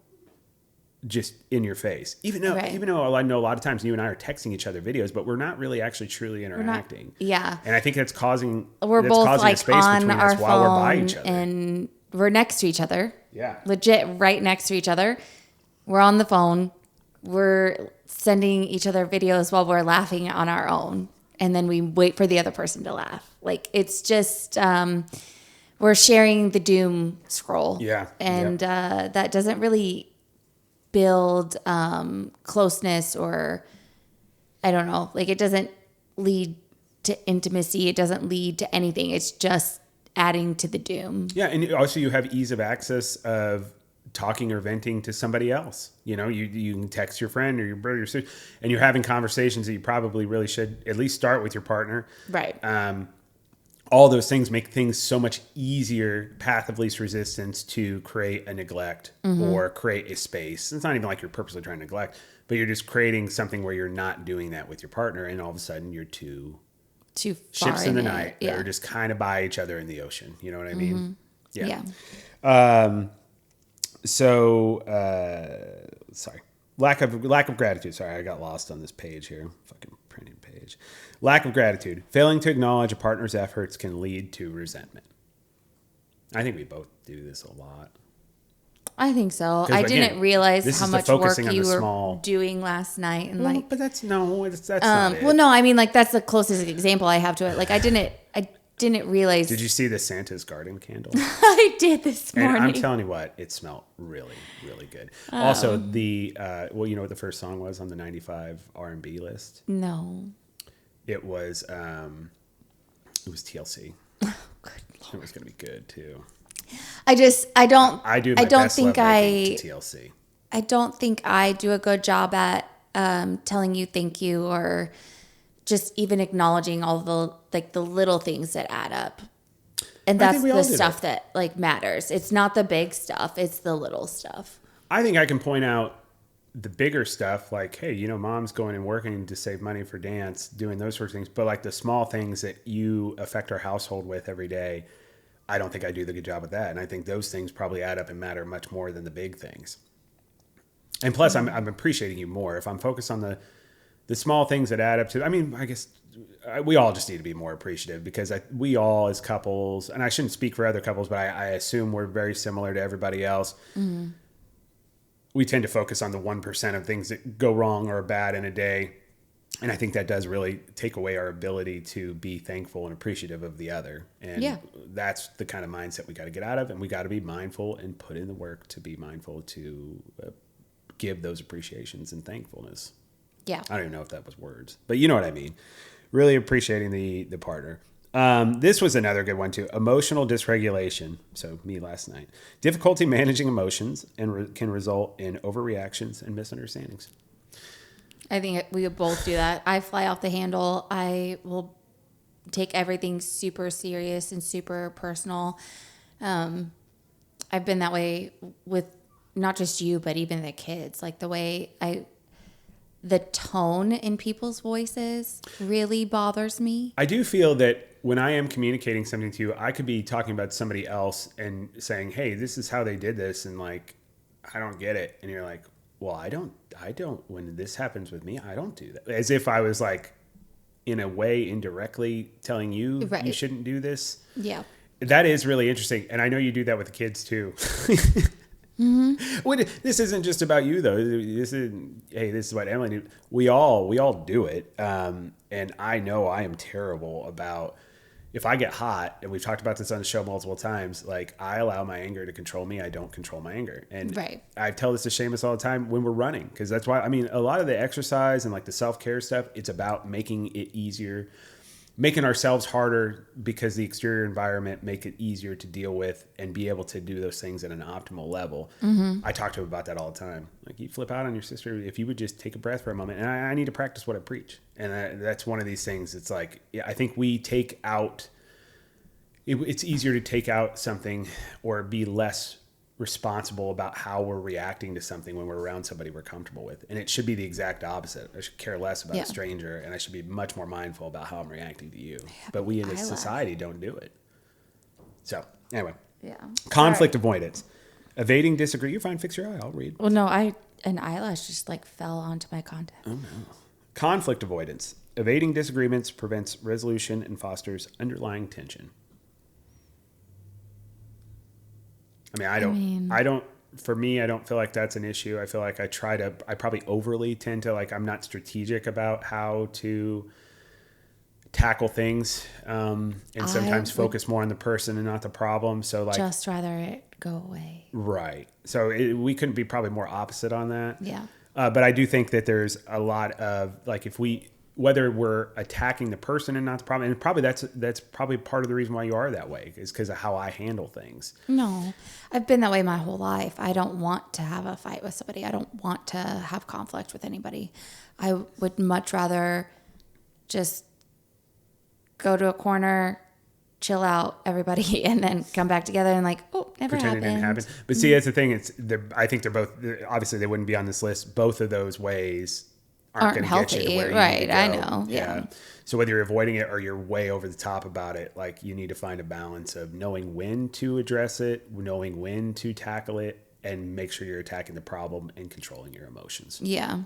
just in your face. Even though I know a lot of times you and I are texting each other videos, but we're not really actually truly interacting. Yeah. And I think that's causing We're both causing like a space on between our us while we're by each phone other. and we're next to each other. Yeah. Legit right next to each other. We're on the phone. We're sending each other videos while we're laughing on our own. And then we wait for the other person to laugh. Like, it's just, we're sharing the doom scroll. Yeah. And that doesn't really build closeness, or I don't know, like, it doesn't lead to intimacy. It doesn't lead to anything. It's just adding to the doom. Yeah. And also you have ease of access of talking or venting to somebody else. You know, you can text your friend or your brother or sister, and you're having conversations that you probably really should at least start with your partner. Right. All those things make things so much easier, path of least resistance, to create a neglect or create a space. It's not even like you're purposely trying to neglect, but you're just creating something where you're not doing that with your partner, and all of a sudden you're two Too far ships in the night that Yeah. are just kind of by each other in the ocean. You know what I mean? Yeah. Sorry. Lack of gratitude. Sorry, I got lost on this page here. Fucking printed page. Lack of gratitude. Failing to acknowledge a partner's efforts can lead to resentment. I think we both do this a lot. I think so. 'Cause, I again, didn't realize this how is the much work focusing on you the were small- doing last night, and Well, like, but that's not it. well, no, I mean, like, that's the closest example I have to it. Like, I didn't realize. Did you see the Santa's garden candle? I did this And morning. I'm telling you what, it smelled really, really good. Also, you know what the first song was on the 95 R&B list? No. It was TLC. Oh, good Lord. It was going to be good too. I don't. I do. My I don't best think lovemaking to TLC. I don't think I do a good job at telling you thank you, or just even acknowledging all the little things that add up. And that's the stuff that like matters. It's not the big stuff. It's the little stuff. I think I can point out the bigger stuff, like, hey, you know, mom's going and working to save money for dance, doing those sorts of things. But like the small things that you affect our household with every day, I don't think I do the good job with that. And I think those things probably add up and matter much more than the big things. And plus, I'm appreciating you more. If I'm focused on the small things that add up to, I mean, I guess we all just need to be more appreciative, because we all as couples, and I shouldn't speak for other couples, but I assume we're very similar to everybody else. Mm-hmm. We tend to focus on the 1% of things that go wrong or bad in a day. And I think that does really take away our ability to be thankful and appreciative of the other. And that's the kind of mindset we got to get out of. And we got to be mindful and put in the work to be mindful to give those appreciations and thankfulness. Yeah. I don't even know if that was words, but you know what I mean. Really appreciating the partner. This was another good one too. Emotional dysregulation. So me last night. Difficulty managing emotions and can result in overreactions and misunderstandings. I think we would both do that. I fly off the handle. I will take everything super serious and super personal. I've been that way with not just you, but even the kids. Like the tone in people's voices really bothers me. I do feel that when I am communicating something to you, I could be talking about somebody else and saying, hey, this is how they did this. And like, I don't get it. And you're like, well, I don't, when this happens with me, I don't do that. As if I was like, in a way, indirectly telling you, you shouldn't do this. Yeah. That is really interesting. And I know you do that with the kids too. Mm-hmm. This isn't just about you though. This is what Emily did. We all do it. And I know I am terrible about, if I get hot, and we've talked about this on the show multiple times, like I allow my anger to control me. I don't control my anger. And I tell this to Seamus all the time when we're running, because that's why, I mean, a lot of the exercise and like the self-care stuff, it's about making it easier, making ourselves harder, because the exterior environment make it easier to deal with and be able to do those things at an optimal level. Mm-hmm. I talk to him about that all the time. Like, you flip out on your sister if you would just take a breath for a moment. And I need to practice what I preach. And that's one of these things. It's like, I think we take out, it's easier to take out something or be less responsible about how we're reacting to something when we're around somebody we're comfortable with. And it should be the exact opposite. I should care less about a stranger, and I should be much more mindful about how I'm reacting to you. But we in this society don't do it. So anyway, conflict avoidance, evading disagree. You're fine. Fix your eye. I'll read. Well, no, an eyelash just like fell onto my contact. Oh no. Conflict avoidance, evading disagreements prevents resolution and fosters underlying tension. For me, I don't feel like that's an issue. I feel like I probably overly tend to, like, I'm not strategic about how to tackle things, and sometimes focus more on the person and not the problem. So like, just rather it go away. Right. So we couldn't be probably more opposite on that. Yeah. But I do think that there's a lot of, like, whether we're attacking the person and not the problem, and probably that's probably part of the reason why you are that way, is because of how I handle things. No, I've been that way my whole life. I don't want to have a fight with somebody. I don't want to have conflict with anybody. I would much rather just go to a corner, chill out, everybody, and then come back together and like, oh, never pretend happened. It didn't happen. But see, that's the thing. I think they're both, obviously they wouldn't be on this list. Both of those ways aren't going to get you to where you need to go. I know. Yeah. So whether you're avoiding it or you're way over the top about it, like, you need to find a balance of knowing when to address it, knowing when to tackle it, and make sure you're attacking the problem and controlling your emotions. Yeah.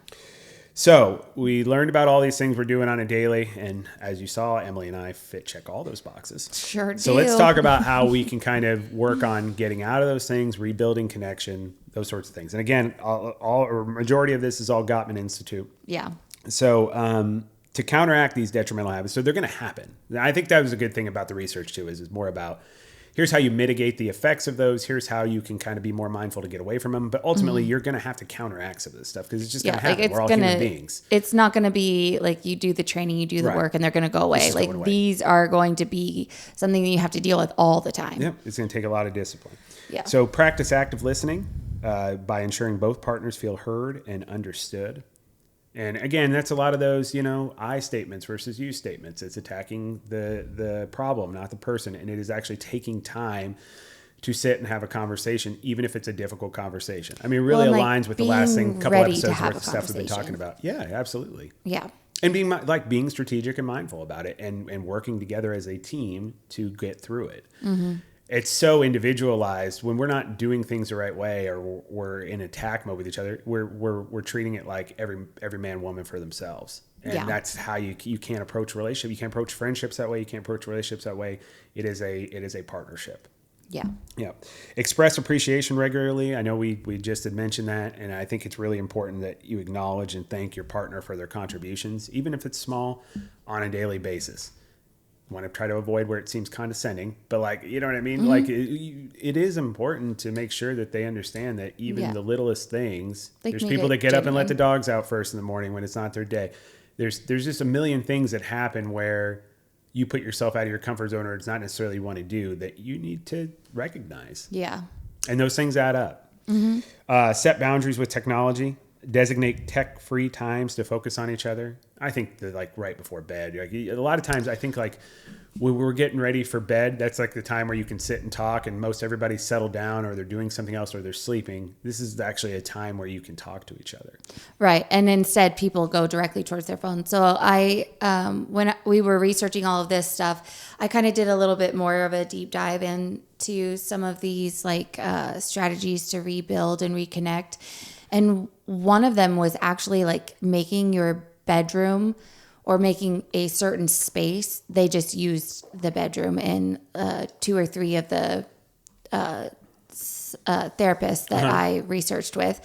So we learned about all these things we're doing on a daily. And as you saw, Emily and I check all those boxes. Sure do. So let's talk about how we can kind of work on getting out of those things, rebuilding connection, those sorts of things. And again, majority of this is all Gottman Institute. Yeah. So to counteract these detrimental habits, so they're going to happen. I think that was a good thing about the research too, is more about, here's how you mitigate the effects of those. Here's how you can kind of be more mindful to get away from them. But ultimately, you're going to have to counteract some of this stuff, because it's just going to happen. Like, we're all human beings. It's not going to be like you do the training, you do the work, and they're going to go away. Like, these are going to be something that you have to deal with all the time. Yep. It's going to take a lot of discipline. Yeah. So practice active listening by ensuring both partners feel heard and understood. And again, that's a lot of those, I statements versus you statements. It's attacking the problem, not the person. And it is actually taking time to sit and have a conversation, even if it's a difficult conversation. I mean, it really aligns with the last couple episodes worth of stuff we've been talking about. Yeah, absolutely. Yeah. And being strategic and mindful about it, and working together as a team to get through it. Mm-hmm. It's so individualized when we're not doing things the right way, or we're in attack mode with each other. We're treating it like every man, woman for themselves. And that's how you can't approach relationship. You can't approach friendships that way. You can't approach relationships that way. It is a partnership. Yeah. Yeah. Express appreciation regularly. I know we just had mentioned that, and I think it's really important that you acknowledge and thank your partner for their contributions, even if it's small, on a daily basis. Want to try to avoid where it seems condescending, but like, you know what I mean? Mm-hmm. Like it is important to make sure that they understand that even the littlest things, there's people that get up and let the dogs out first in the morning when it's not their day. There's just a million things that happen where you put yourself out of your comfort zone, or it's not necessarily you want to do, that you need to recognize. Yeah. And those things add up. Mm-hmm. Set boundaries with technology. Designate tech-free times to focus on each other. I think that like right before bed. Like a lot of times I think like when we're getting ready for bed, that's like the time where you can sit and talk, and most everybody's settled down or they're doing something else or they're sleeping. This is actually a time where you can talk to each other. Right. And instead people go directly towards their phone. So when we were researching all of this stuff, I kind of did a little bit more of a deep dive into some of these like strategies to rebuild and reconnect. And one of them was actually like making your bedroom or making a certain space. They just used the bedroom in 2 or 3 of the therapists that I researched with,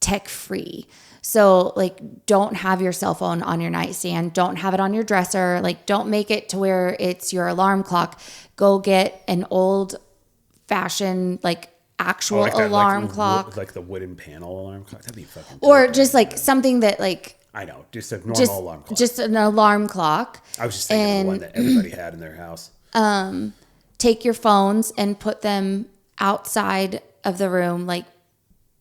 tech free. So like, don't have your cell phone on your nightstand. Don't have it on your dresser. Like, don't make it to where it's your alarm clock. Go get an old fashioned, like, actual alarm clock, like the wooden panel alarm clock. That'd be fucking or just like something that like, I know, just a normal alarm clock. Just an alarm clock. I was just thinking of the one that everybody had in their house. Take your phones and put them outside of the room, like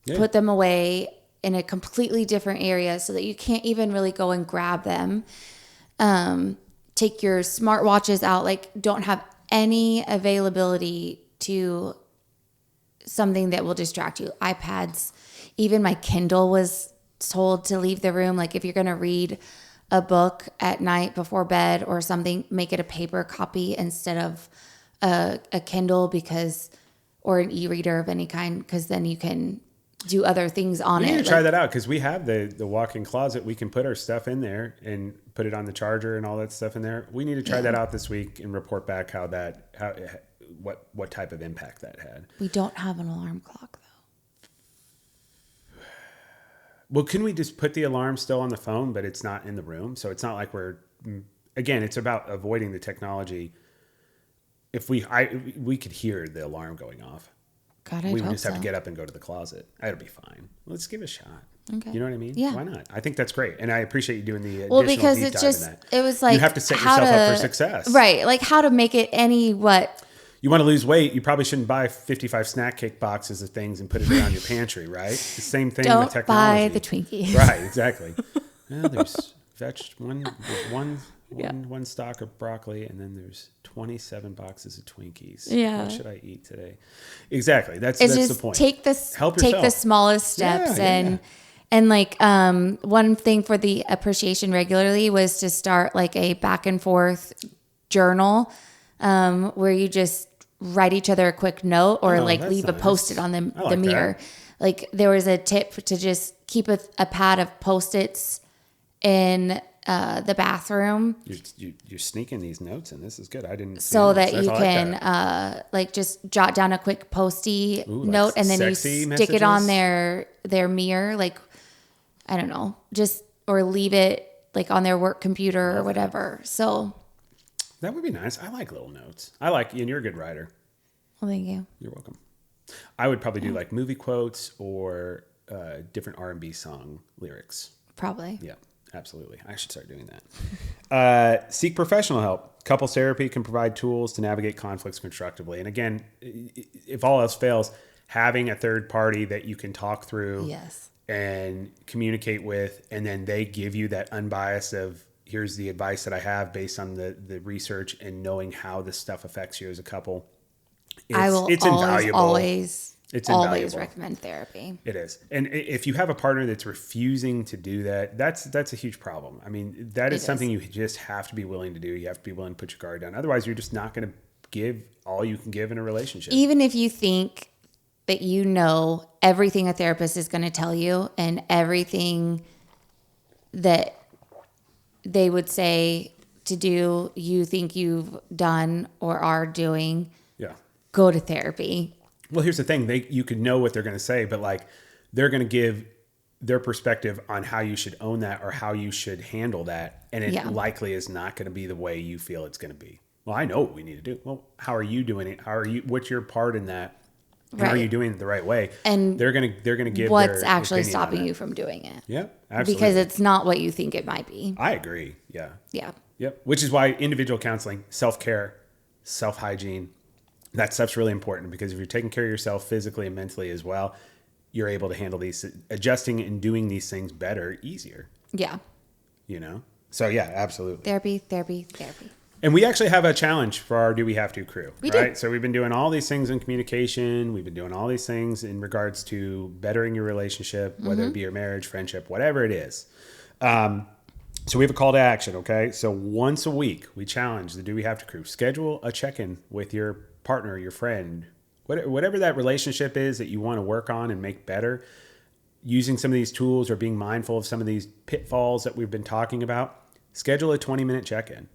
put them away in a completely different area so that you can't even really go and grab them. Take your smartwatches out, like don't have any availability to something that will distract you. iPads, even my Kindle was told to leave the room. Like if you're going to read a book at night before bed or something, make it a paper copy instead of a Kindle, or an e-reader of any kind, because then you can do other things on it. We need to try that out, because we have the walk-in closet. We can put our stuff in there and put it on the charger and all that stuff in there. We need to try that out this week and report back what type of impact that had. We don't have an alarm clock though. Well, can we just put the alarm still on the phone, but it's not in the room? So it's not like it's about avoiding the technology. If we could hear the alarm going off. God, I we would just have to get up and go to the closet. That'd be fine. Let's give it a shot. Okay. You know what I mean? Yeah. Why not? I think that's great. And I appreciate you doing the well, additional because deep it's dive just, in that. it was like, you have to set yourself up for success. Right. Like how to make it you want to lose weight, you probably shouldn't buy 55 snack cake boxes of things and put it around your pantry, right? The same thing with technology. Don't buy the Twinkies. Right, exactly. Well, there's one stalk of broccoli, and then there's 27 boxes of Twinkies. Yeah. What should I eat today? Exactly. That's just the point. Take the smallest steps and like one thing for the appreciation regularly was to start like a back and forth journal where you just write each other a quick note or leave a Post-it on the mirror. That. Like there was a tip to just keep a pad of Post-its in the bathroom. You're sneaking these notes in. This is good. I didn't. So that you can just jot down a quick Post-it note, and then you stick it on their mirror. Like, I don't know, or leave it like on their work computer or whatever. So that would be nice. I like little notes. And you're a good writer. Well, thank you. You're welcome. I would probably do like movie quotes or different R&B song lyrics. Probably. Yeah. Absolutely. I should start doing that. Seek professional help. Couples therapy can provide tools to navigate conflicts constructively. And again, if all else fails, having a third party that you can talk through and communicate with, and then they give you that unbiased of, here's the advice that I have based on the research and knowing how this stuff affects you as a couple. It's invaluable. It's always recommend therapy. It is. And if you have a partner that's refusing to do that, that's a huge problem. I mean, that is something you just have to be willing to do. You have to be willing to put your guard down. Otherwise, you're just not going to give all you can give in a relationship. Even if you think that you know everything a therapist is going to tell you and everything that they would say to do, you think you've done or are doing, go to therapy. Well, here's the thing. You could know what they're going to say, but like they're going to give their perspective on how you should own that or how you should handle that. And it likely is not going to be the way you feel it's going to be. Well, I know what we need to do. Well, how are you doing it? What's your part in that? And are you doing it the right way? And they're going to give what's actually stopping you from doing it. Yeah, absolutely. Because it's not what you think it might be. I agree. Yeah. Yeah. Yep. Which is why individual counseling, self-care, self-hygiene, that stuff's really important, because if you're taking care of yourself physically and mentally as well, you're able to handle these, adjusting and doing these things better, easier. Yeah. You know? So yeah, absolutely. Therapy. And we actually have a challenge for our Do We Have To crew, we right? Do. So we've been doing all these things in communication. We've been doing all these things in regards to bettering your relationship, whether it be your marriage, friendship, whatever it is. So we have a call to action, okay? So once a week, we challenge the Do We Have To crew. Schedule a check-in with your partner, your friend, whatever that relationship is that you want to work on and make better, using some of these tools or being mindful of some of these pitfalls that we've been talking about. Schedule a 20-minute check-in.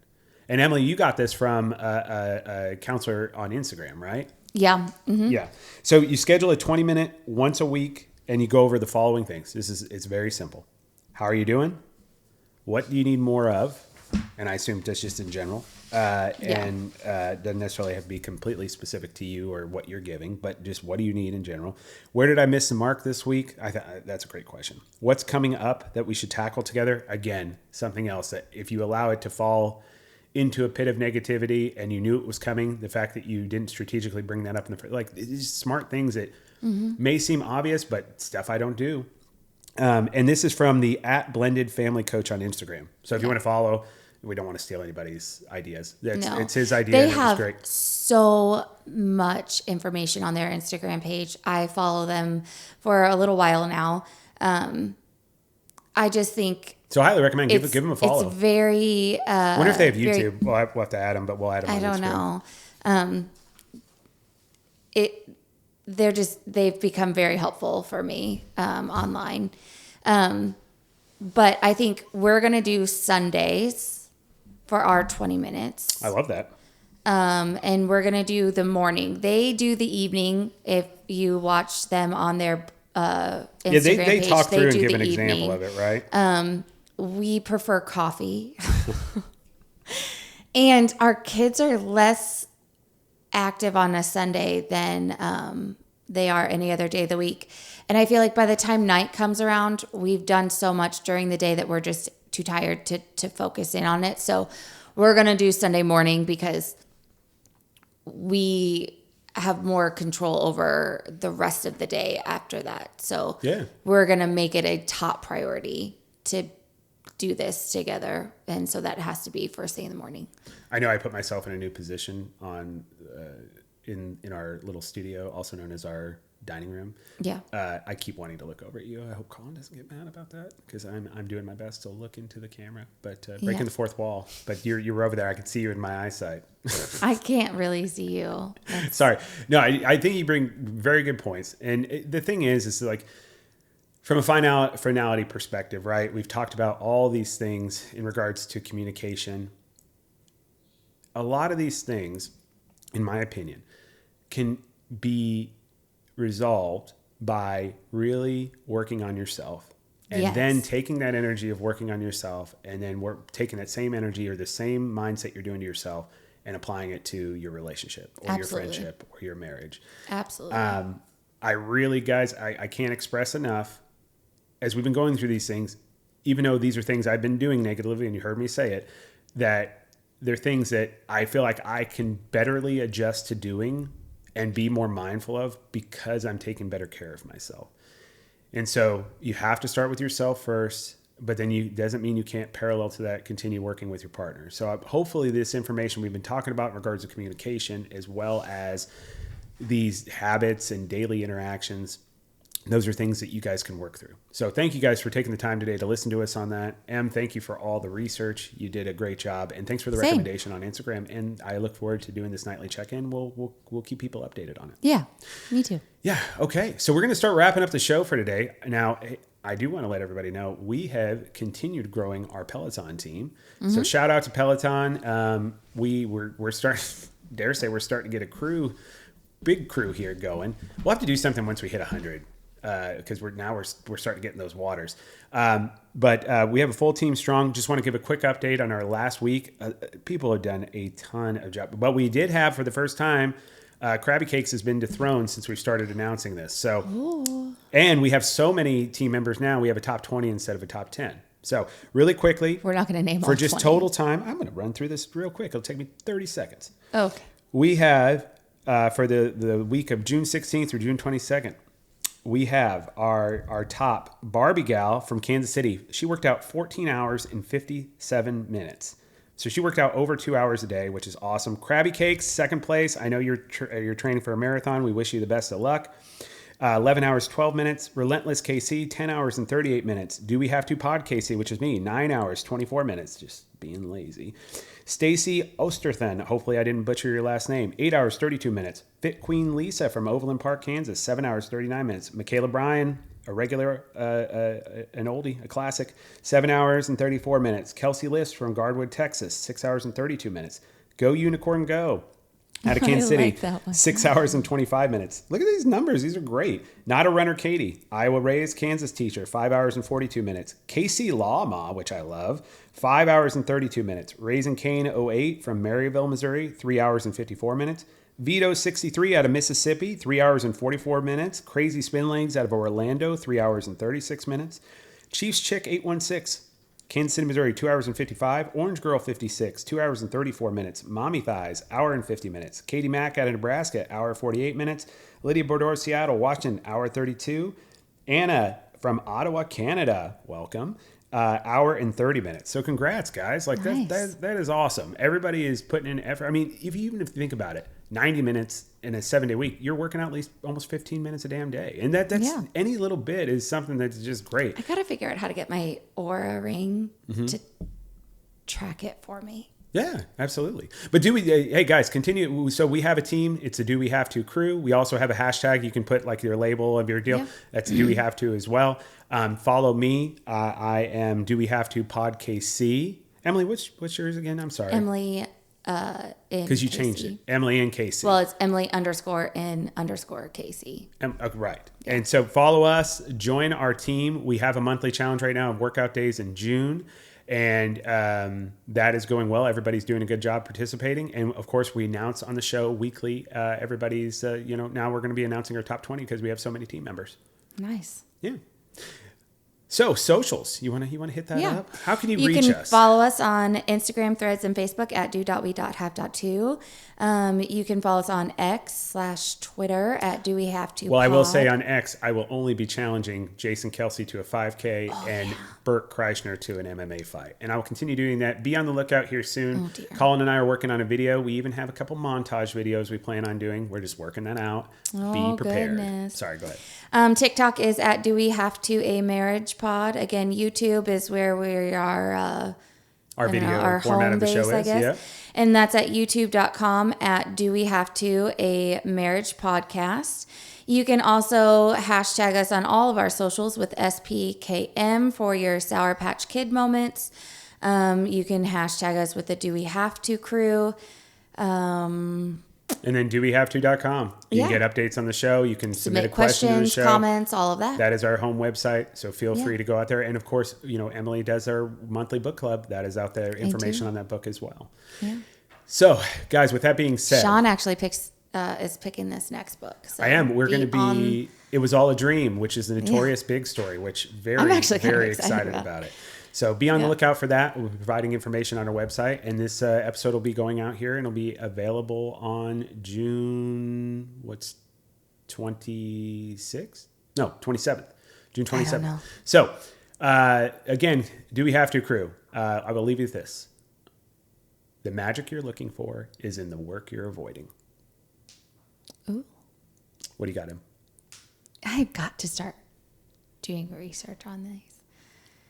And Emily, you got this from a counselor on Instagram, right? Yeah. Mm-hmm. Yeah. So you schedule a 20-minute once a week, and you go over the following things. It's very simple. How are you doing? What do you need more of? And I assume that's just in general. And doesn't necessarily have to be completely specific to you or what you're giving, but just what do you need in general? Where did I miss the mark this week? That's a great question. What's coming up that we should tackle together? Again, something else that if you allow it to fall into a pit of negativity and you knew it was coming, the fact that you didn't strategically bring that up in the like, these smart things that may seem obvious, but stuff I don't do. And this is from the @BlendedFamilyCoach on Instagram. So if you want to follow, we don't want to steal anybody's ideas. It's his idea. They and have it was great. so much information on their Instagram page. I follow them for a little while now. I just think. So I highly recommend give them a follow. It's very. I wonder if they have YouTube. We'll have to add them, but we'll add them. I don't know. They've become very helpful for me online. But I think we're going to do Sundays for our 20 minutes. I love that. And we're going to do the morning. They do the evening. If you watch them on their Instagram they page, talk through and give an evening. example of it, right? We prefer coffee. And our kids are less active on a Sunday than they are any other day of the week. And I feel like by the time night comes around, we've done so much during the day that we're just too tired to focus in on it. So we're going to do Sunday morning because we have more control over the rest of the day after that. So we're going to make it a top priority to do this together. And so that has to be first thing in the morning. I know I put myself in a new position on in our little studio, also known as our dining room. Yeah. I keep wanting to look over at you. I hope Colin doesn't get mad about that because I'm doing my best to look into the camera, but breaking the fourth wall. But you're over there. I can see you in my eyesight. I can't really see you. Sorry. No, I think you bring very good points. And the thing is like from a finality perspective, right? We've talked about all these things in regards to communication. A lot of these things, in my opinion, can be resolved by really working on yourself and then taking that energy of working on yourself and then taking that same energy or the same mindset you're doing to yourself and applying it to your relationship or your friendship or your marriage. Absolutely. I really, guys, I can't express enough as we've been going through these things, even though these are things I've been doing negatively and you heard me say it, that they're things that I feel like I can betterly adjust to doing and be more mindful of because I'm taking better care of myself. And so you have to start with yourself first, but then doesn't mean you can't parallel to that continue working with your partner. So hopefully this information we've been talking about in regards to communication, as well as these habits and daily interactions, those are things that you guys can work through. So thank you guys for taking the time today to listen to us on that. Em, thank you for all the research. You did a great job. And thanks for the recommendation on Instagram. And I look forward to doing this nightly check-in. We'll keep people updated on it. Yeah, me too. Yeah. Okay. So we're going to start wrapping up the show for today. Now, I do want to let everybody know we have continued growing our Peloton team. So shout out to Peloton. We're starting, dare say we're starting to get a big crew here going. We'll have to do something once we hit 100 because we're starting to get in those waters. But we have a full team strong. Just want to give a quick update on our last week. People have done a ton of job, but we did have for the first time. Krabby Cakes has been dethroned since we started announcing this. So, Ooh. And we have so many team members now. We have a top 20 instead of a top 10. So really quickly, we're not going to name for all just 20. Total time. I'm going to run through this real quick. It'll take me 30 seconds. Okay. We have for the week of June 16th through June 22nd. We have our top Barbie gal from Kansas City. She worked out 14 hours and 57 minutes. So she worked out over 2 hours a day, which is awesome. Krabby Cakes, second place. I know you're training for a marathon. We wish you the best of luck. 11 hours, 12 minutes. Relentless KC, 10 hours and 38 minutes. Do We Have to Pod KC, which is me, 9 hours, 24 minutes. Just being lazy. Stacy Osterthen, hopefully I didn't butcher your last name, 8 hours, 32 minutes. Fit Queen Lisa from Overland Park, Kansas, 7 hours, 39 minutes. Michaela Bryan, a regular, an oldie, a classic, 7 hours and 34 minutes. Kelsey List from Guardwood, Texas, 6 hours and 32 minutes. Go Unicorn Go out of Kansas City, 6 hours and 25 minutes. Look at these numbers. These are great. Not a Runner Katie, Iowa Raised, Kansas teacher, 5 hours and 42 minutes. Casey Lawma, which I love, 5 hours and 32 minutes. Raising Kane 08 from Maryville, Missouri, 3 hours and 54 minutes. Vito 63 out of Mississippi, 3 hours and 44 minutes. Crazy Spin Legs out of Orlando, 3 hours and 36 minutes. Chiefs Chick 816, Kansas City, Missouri, 2 hours and 55. Orange Girl 56, 2 hours and 34 minutes. Mommy Thighs, hour and 50 minutes. Katie Mack out of Nebraska, hour 48 minutes. Lydia Bordeaux, Seattle, Washington, hour 32. Anna from Ottawa, Canada, welcome. Hour and 30 minutes. So congrats, guys. Like nice. that is awesome. Everybody is putting in effort. I mean, if you think about it, 90 minutes in a 7-day week, you're working out at least almost 15 minutes a damn day. And that's any little bit is something that's just great. I got to figure out how to get my Aura ring to track it for me. Yeah, absolutely. But hey guys, continue. So we have a team. It's a Do We Have To crew. We also have a hashtag. You can put like your label of your deal. Yeah. That's Do We Have To as well. Follow me. I am Do We Have To Pod KC. Emily, what's yours again? I'm sorry. Emily because you changed it. Emily and Casey. Well, it's Emily _in_ Casey. Right. Yeah. And so follow us. Join our team. We have a monthly challenge right now of workout days in June. And that is going well. Everybody's doing a good job participating. And of course, we announce on the show weekly. Everybody's, now we're going to be announcing our top 20 because we have so many team members. Nice. Yeah. So socials, you want to hit that up? How can you reach us? You can follow us on Instagram, Threads, and Facebook at do.we.have.to. You can follow us on X/Twitter at Do We Have To. Well, I will say on X, I will only be challenging Jason Kelsey to a 5K and Burt Kreischer to an MMA fight. And I will continue doing that. Be on the lookout here soon. Colin and I are working on a video. We even have a couple montage videos we plan on doing. We're just working that out. Be prepared. Goodness. Sorry, go ahead. TikTok is at Do We Have To A Marriage Pod. Again, YouTube is where we are. Our video our format of the show base, I guess. Yeah. And that's at youtube.com at Do We Have To A Marriage Podcast. You can also hashtag us on all of our socials with SPKM for your Sour Patch Kid moments. You can hashtag us with the Do We Have To crew. And then dowehavto.com. You can get updates on the show. You can submit a question to the show. Comments, all of that. That is our home website. So feel free to go out there. And of course, Emily does our monthly book club. That is out there. Information on that book as well. Yeah. So guys, with that being said, Sean actually is picking this next book. So I am. We're going to be, It Was All a Dream, which is the notorious big story, which I'm actually very excited about it. So be on the lookout for that. We'll be providing information on our website. And this episode will be going out here and it'll be available on June, 26th? No, 27th. June 27th. I don't know. So again, Do We Have To crew? I will leave you with this. The magic you're looking for is in the work you're avoiding. Ooh. What do you got, Em? I've got to start doing research on these.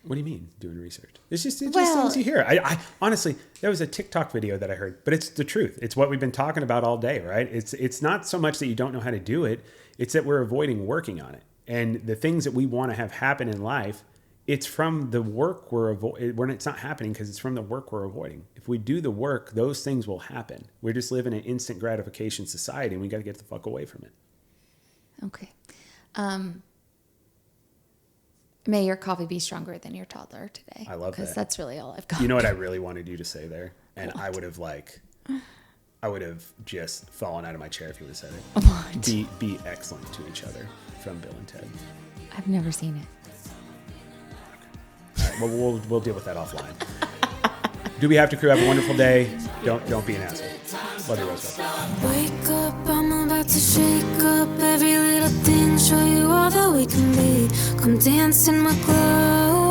What do you mean doing research? It's just things you hear. I honestly, there was a TikTok video that I heard, but it's the truth. It's what we've been talking about all day, right? It's not so much that you don't know how to do it. It's that we're avoiding working on it. And the things that we want to have happen in life, it's from the work we're avoiding. When it's not happening because it's from the work we're avoiding. If we do the work, those things will happen. We just live in an instant gratification society, and we got to get the fuck away from it. Okay. May your coffee be stronger than your toddler today. I love that. Because that's really all I've got. You know what I really wanted you to say there? And what? I would have just fallen out of my chair if you would have said it. What? Be excellent to each other from Bill and Ted. I've never seen it. All right, well, we'll deal with that offline. Do we have to, crew? Have a wonderful day. Don't be an asshole. Love you, Roosevelt. Wake up, I'm about to shake up every little thing, show you all that we can be. Come dance in my glow.